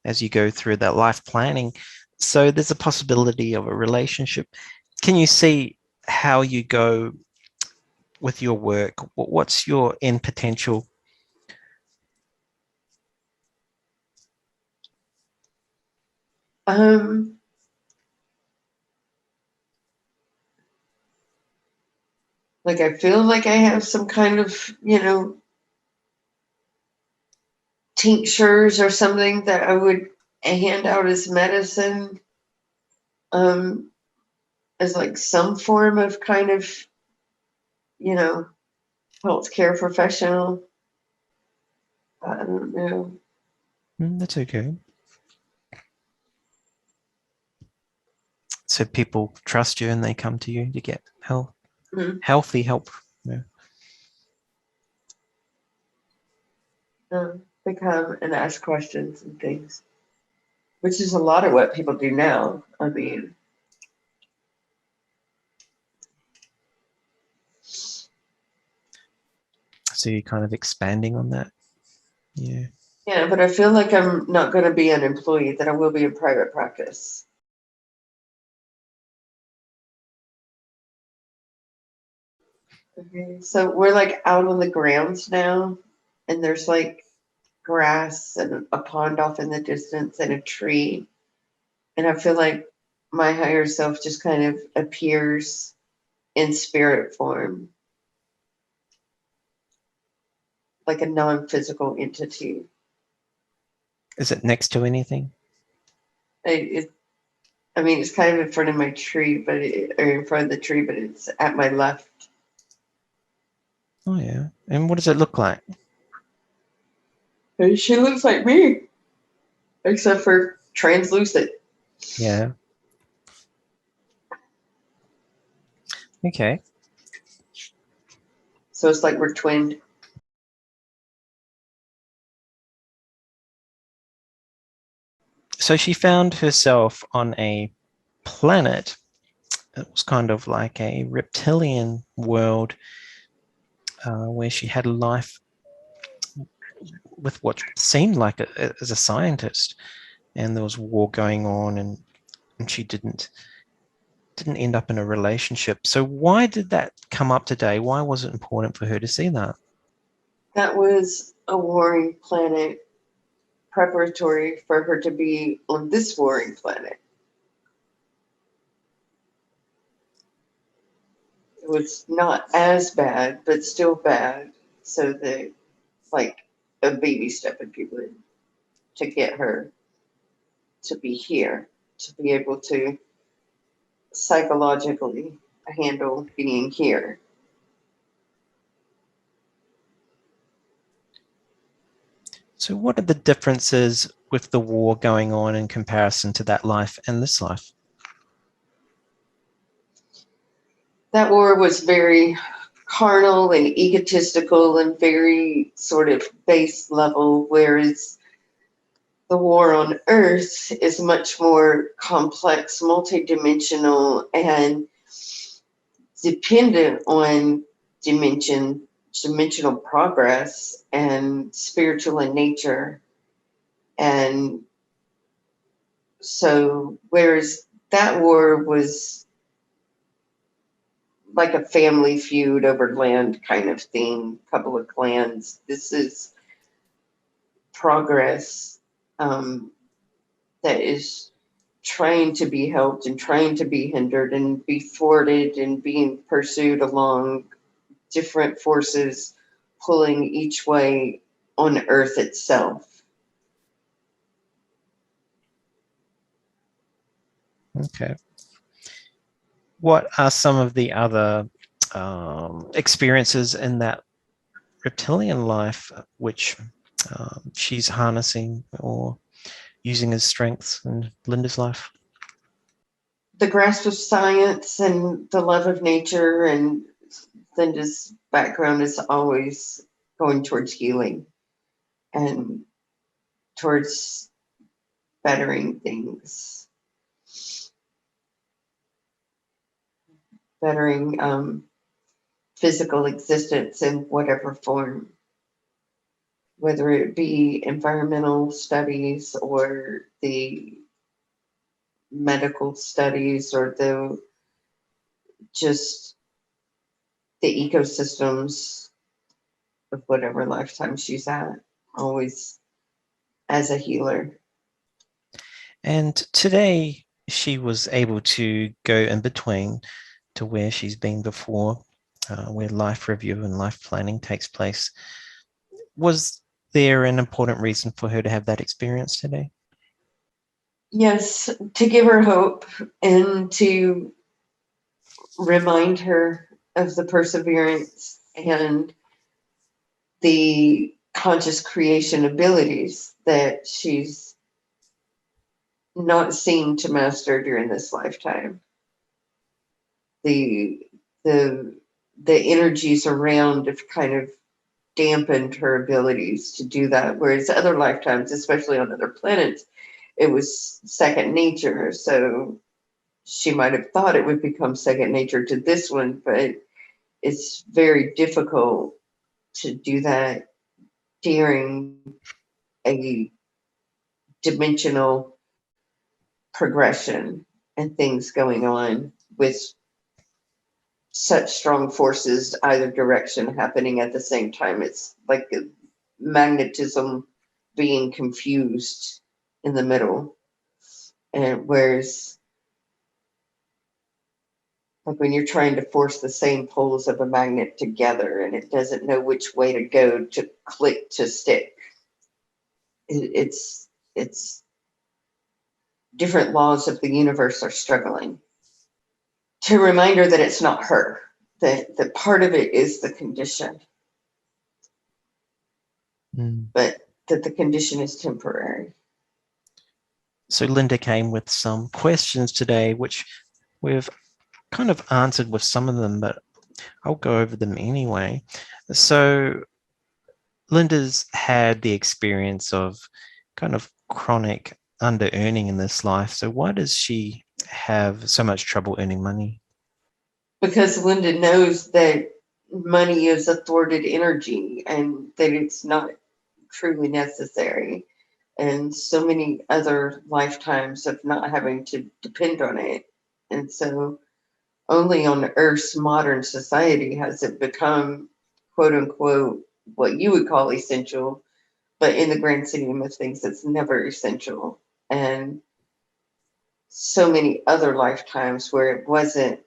[SPEAKER 2] as you go through that life planning. So there's a possibility of a relationship. Can you see how you go with your work? What's your end potential?
[SPEAKER 1] Um, like I feel like I have some kind of, tinctures or something that I would hand out as medicine, um, as like some form of kind of, you know, healthcare professional. I don't know.
[SPEAKER 2] That's okay. So people trust you and they come to you to get
[SPEAKER 1] Mhm.
[SPEAKER 2] healthy help. Yeah.
[SPEAKER 1] They come and ask questions and things, which is a lot of what people do now. I mean,
[SPEAKER 2] So you're kind of expanding on that. Yeah.
[SPEAKER 1] yeah, but I feel like I'm not going to be an employee, that I will be in private practice. Okay, so we're like out on the grounds now, and there's like grass and a pond off in the distance and a tree. And I feel like my higher self just kind of appears in spirit form, like a non physical entity.
[SPEAKER 2] Is it next to anything?
[SPEAKER 1] It, I mean, it's kind of in front of my tree, or in front of the tree, but it's at my left.
[SPEAKER 2] Oh yeah. And what does it look like?
[SPEAKER 1] And she looks like me, except for translucent.
[SPEAKER 2] Yeah. Okay.
[SPEAKER 1] So it's like we're twinned.
[SPEAKER 2] So she found herself on a planet. It was kind of like a reptilian world where she had a life with what seemed like as a scientist, and there was war going on, and she didn't end up in a relationship. So why did that come up today? Why was it important for her to see that?
[SPEAKER 1] That was a warring planet preparatory for her to be on this warring planet. It was not as bad, but still bad. So like a baby step, if you would. to get her to be here, to be able to psychologically handle being here.
[SPEAKER 2] So what are the differences with the war going on in comparison to that life and this life?
[SPEAKER 1] That war was very carnal and egotistical and very sort of base level, whereas the war on Earth is much more complex, multidimensional, and dependent on dimensional progress and spiritual in nature. And so, whereas that war was like a family feud over land kind of thing, couple of clans, this is progress that is trying to be helped and trying to be hindered and be thwarted and being pursued along different forces pulling each way on Earth itself.
[SPEAKER 2] Okay. What are some of the other experiences in that reptilian life which she's harnessing or using as strengths in Linda's life?
[SPEAKER 1] The grasp of science and the love of nature, and Linda's background is always going towards healing and towards bettering things, bettering physical existence in whatever form, whether it be environmental studies or the medical studies or the just the ecosystems of whatever lifetime she's at, always as a healer.
[SPEAKER 2] And today she was able to go in between to where she's been before, where life review and life planning takes place. Was there an important reason for her to have that experience today?
[SPEAKER 1] Yes, to give her hope and to remind her of the perseverance and the conscious creation abilities that she's not seen to master during this lifetime. The the the energies around have kind of dampened her abilities to do that, whereas other lifetimes, especially on other planets, it was second nature. So she might have thought it would become second nature to this one, but it's very difficult to do that during a dimensional progression and things going on with such strong forces either direction happening at the same time. It's like magnetism being confused in the middle. And whereas like when you're trying to force the same poles of a magnet together and it doesn't know which way to go to click to stick. It's different laws of the universe are struggling. To remind her that it's not her, that part of it is the condition, but that the condition is temporary.
[SPEAKER 2] So Linda came with some questions today, which we've kind of answered with some of them, but I'll go over them anyway. So Linda's had the experience of kind of chronic under earning in this life. So why does she have so much trouble earning money?
[SPEAKER 1] Because Linda knows that money is a thwarted energy and that it's not truly necessary. And so many other lifetimes of not having to depend on it. And so only on Earth's modern society has it become, quote unquote, what you would call essential. But in the grand scheme of things, it's never essential. And so many other lifetimes where it wasn't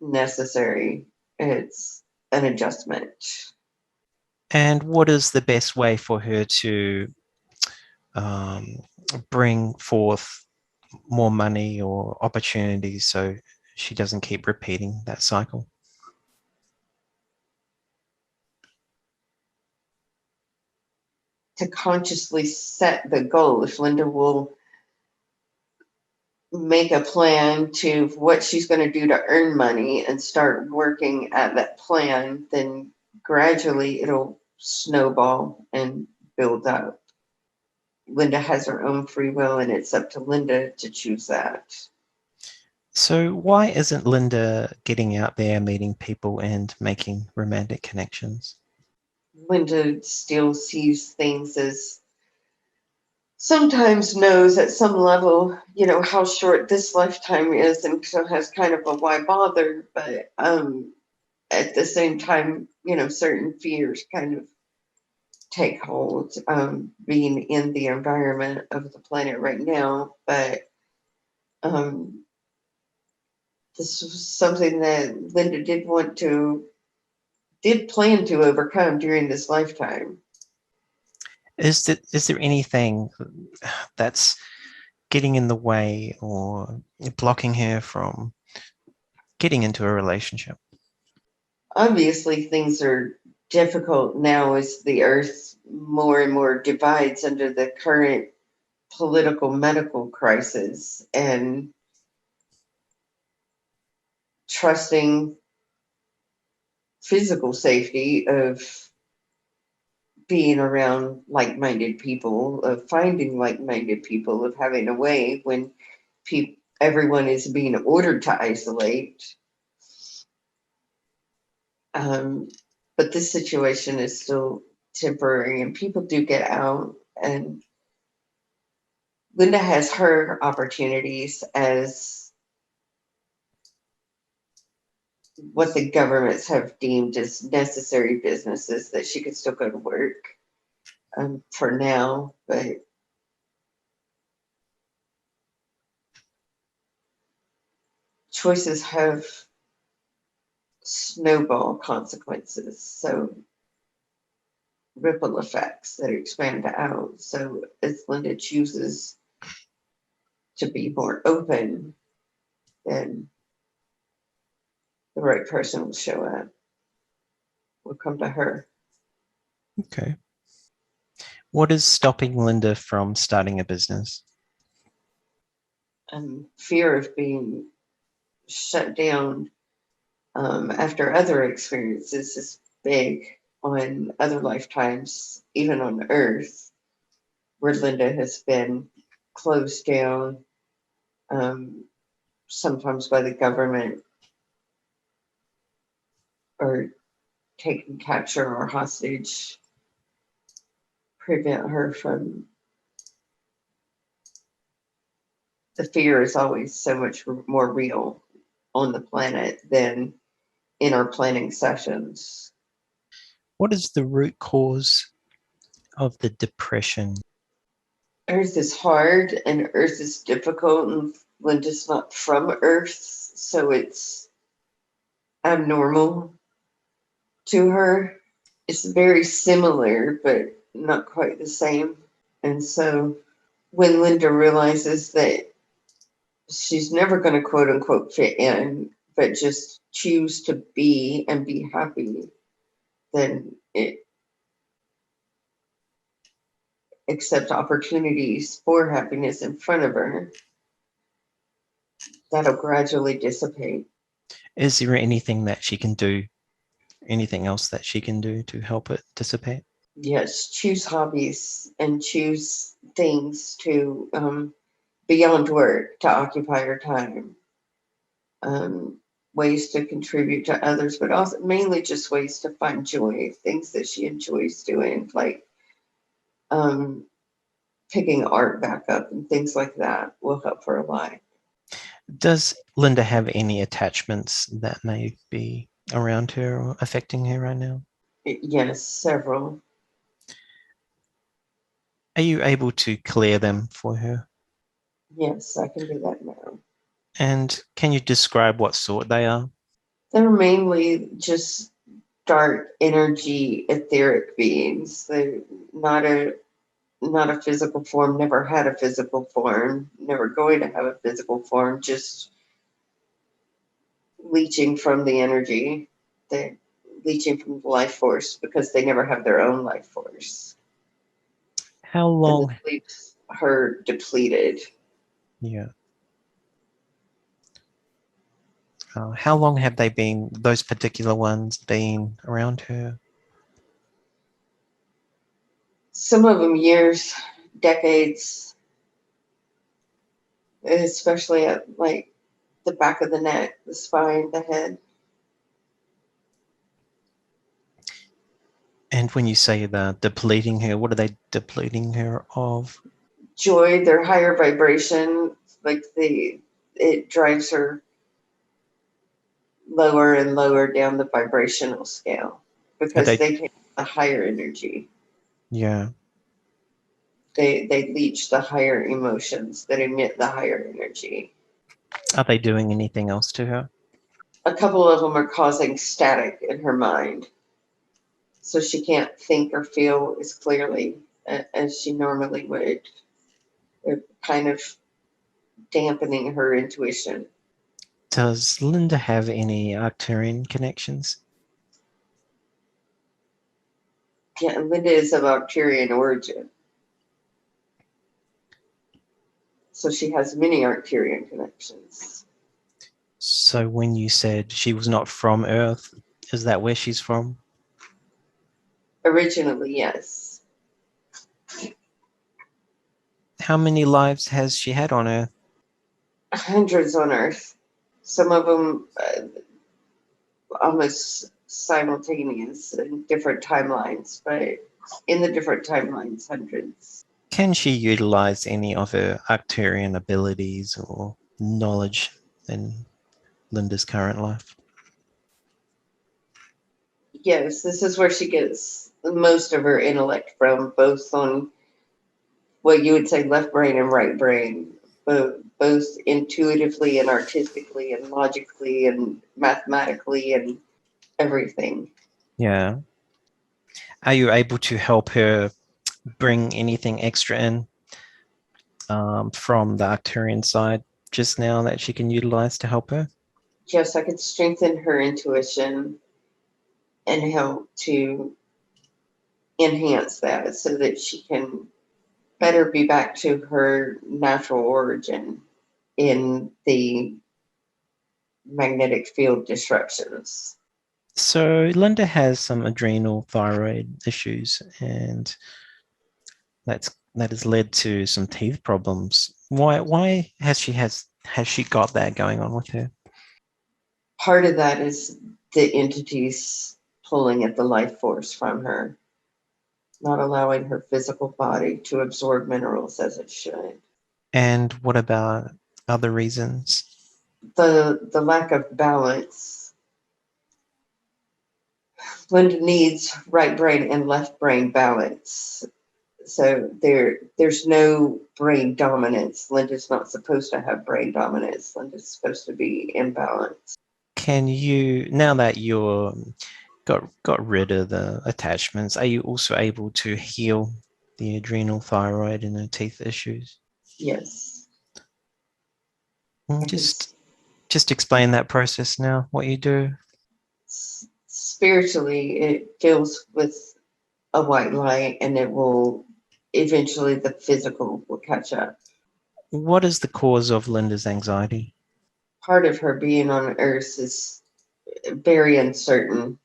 [SPEAKER 1] necessary, it's an adjustment.
[SPEAKER 2] And what is the best way for her to bring forth more money or opportunities so she doesn't keep repeating that cycle?
[SPEAKER 1] To consciously set the goal. If Linda will make a plan to what she's going to do to earn money and start working at that plan, then gradually it'll snowball and build up. Linda has her own free will, and it's up to Linda to choose that.
[SPEAKER 2] So why isn't Linda getting out there, meeting people and making romantic connections?
[SPEAKER 1] Linda still sees things as, sometimes knows at some level, how short this lifetime is, and so has kind of a why bother, but at the same time, certain fears kind of take hold, being in the environment of the planet right now. But this was something that Linda did plan to overcome during this lifetime.
[SPEAKER 2] Is there anything that's getting in the way or blocking her from getting into a relationship?
[SPEAKER 1] Obviously, things are difficult now as the Earth more and more divides under the current political medical crisis, and trusting physical safety of being around like-minded people, of finding like-minded people, of having a way when everyone is being ordered to isolate. But this situation is still temporary, and people do get out, and Linda has her opportunities as what the governments have deemed as necessary businesses, that she could still go to work for now, but choices have snowball consequences, so ripple effects that expand out. So as Linda chooses to be more open, then the right person will show up, will come to her.
[SPEAKER 2] Okay. What is stopping Linda from starting a business?
[SPEAKER 1] Fear of being shut down after other experiences is big on other lifetimes, even on Earth, where Linda has been closed down, sometimes by the government, or taken capture or hostage, prevent her from. The fear is always so much more real on the planet than in our planning sessions.
[SPEAKER 2] What is the root cause of the depression?
[SPEAKER 1] Earth is hard and Earth is difficult, and Linda's not from Earth, so it's abnormal to her. It's very similar, but not quite the same. And so when Linda realizes that she's never going to quote unquote fit in, but just choose to be and be happy, then it accept opportunities for happiness in front of her, that'll gradually dissipate.
[SPEAKER 2] Is there anything that she can do, anything else that she can do to help it dissipate?
[SPEAKER 1] Yes, choose hobbies and choose things to beyond work to occupy her time. Ways to contribute to others, but also mainly just ways to find joy, things that she enjoys doing, like um, picking art back up and things like that will help her a lot.
[SPEAKER 2] Does Linda have any attachments that may be around her or affecting her right now?
[SPEAKER 1] Yes, several.
[SPEAKER 2] Are you able to clear them for her?
[SPEAKER 1] Yes, I can do that now.
[SPEAKER 2] And can you describe what sort they are?
[SPEAKER 1] They're mainly just dark energy, etheric beings. They're not a not a physical form, never had a physical form, never going to have a physical form, just leeching from the energy, they're leeching from the life force because they never have their own life force.
[SPEAKER 2] How
[SPEAKER 1] And this
[SPEAKER 2] long?
[SPEAKER 1] leaves her depleted.
[SPEAKER 2] Yeah. How long have they been, those particular ones, been around her?
[SPEAKER 1] Some of them years, decades, especially at like the back of the neck, the spine, the head.
[SPEAKER 2] And when you say the depleting her, what are they depleting her of?
[SPEAKER 1] Joy, their higher vibration, like it drives her lower and lower down the vibrational scale
[SPEAKER 2] Are
[SPEAKER 1] because
[SPEAKER 2] they?
[SPEAKER 1] they take the higher energy.
[SPEAKER 2] Yeah.
[SPEAKER 1] They leech the higher emotions that emit the higher energy.
[SPEAKER 2] Are they doing anything else to her?
[SPEAKER 1] A couple of them are causing static in her mind, so she can't think or feel as clearly as she normally would. They're kind of dampening her intuition.
[SPEAKER 2] Does Linda have any Arcturian connections?
[SPEAKER 1] Yeah, Linda is of Arcturian origin, so she has many Arcturian connections.
[SPEAKER 2] So when you said she was not from Earth, is that where she's from?
[SPEAKER 1] Originally, yes.
[SPEAKER 2] How many lives has she had on Earth?
[SPEAKER 1] Hundreds on Earth. Some of them almost simultaneous in different timelines, but in the different timelines, hundreds.
[SPEAKER 2] Can she utilize any of her Arcturian abilities or knowledge in Linda's current life?
[SPEAKER 1] Yes, this is where she gets most of her intellect from, both on what you would say left brain and right brain, both intuitively and artistically and logically and mathematically and everything.
[SPEAKER 2] Yeah. Are you able to help her bring anything extra in from the Arcturian side just now that she can utilize to help her?
[SPEAKER 1] Yes, I could strengthen her intuition and help to enhance that so that she can better be back to her natural origin in the magnetic field disruptions.
[SPEAKER 2] So Linda has some adrenal thyroid issues, and that has led to some teeth problems. Why has she got that going on with her?
[SPEAKER 1] Part of that is the entities pulling at the life force from her, not allowing her physical body to absorb minerals as it should.
[SPEAKER 2] And what about other reasons?
[SPEAKER 1] The lack of balance. Linda needs right brain and left brain balance. So there's no brain dominance. Linda's not supposed to have brain dominance. Linda's supposed to be in balance.
[SPEAKER 2] Can you, now that you're got rid of the attachments, are you also able to heal the adrenal thyroid and the teeth issues?
[SPEAKER 1] Yes.
[SPEAKER 2] Just explain that process now, what you do.
[SPEAKER 1] Spiritually, it fills with a white light and it will eventually the physical will catch up.
[SPEAKER 2] What is the cause of Linda's anxiety?
[SPEAKER 1] Part of her being on earth is very uncertain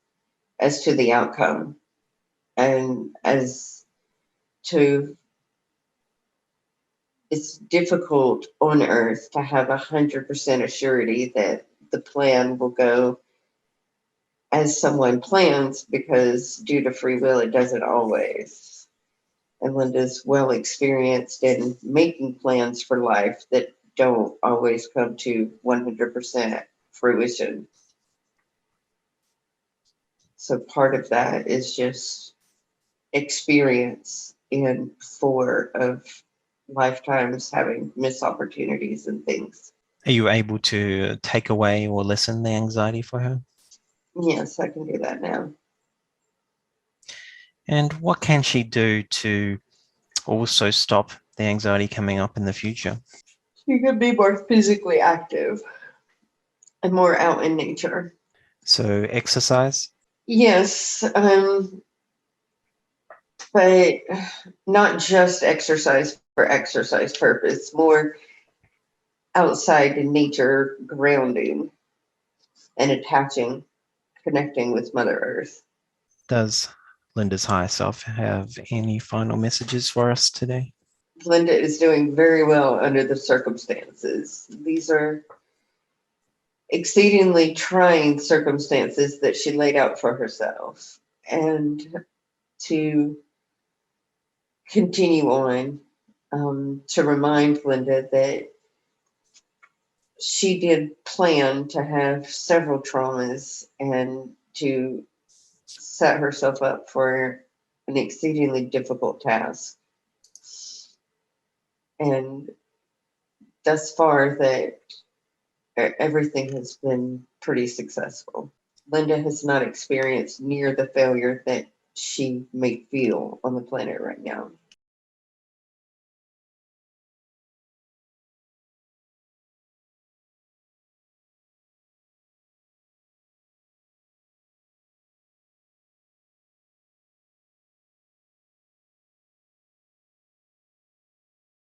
[SPEAKER 1] as to the outcome and as to it's difficult on earth to have 100% assurity that the plan will go as someone plans because due to free will it doesn't always. And Linda's well experienced in making plans for life that don't always come to 100% fruition. So part of that is just experience in 4 of lifetimes having missed opportunities and things.
[SPEAKER 2] Are you able to take away or lessen the anxiety for her?
[SPEAKER 1] Yes, I can do that now.
[SPEAKER 2] And what can she do to also stop the anxiety coming up in the future.
[SPEAKER 1] She could be more physically active and more out in nature.
[SPEAKER 2] So exercise?
[SPEAKER 1] Yes, but not just exercise for exercise purpose, more outside in nature, grounding and attaching, connecting with Mother Earth.
[SPEAKER 2] Does Linda's higher self have any final messages for us today?
[SPEAKER 1] Linda is doing very well under the circumstances. These are exceedingly trying circumstances that she laid out for herself. And to continue on, to remind Linda that she did plan to have several traumas and to set herself up for an exceedingly difficult task. And thus far, that everything has been pretty successful. Linda has not experienced near the failure that she may feel on the planet right now.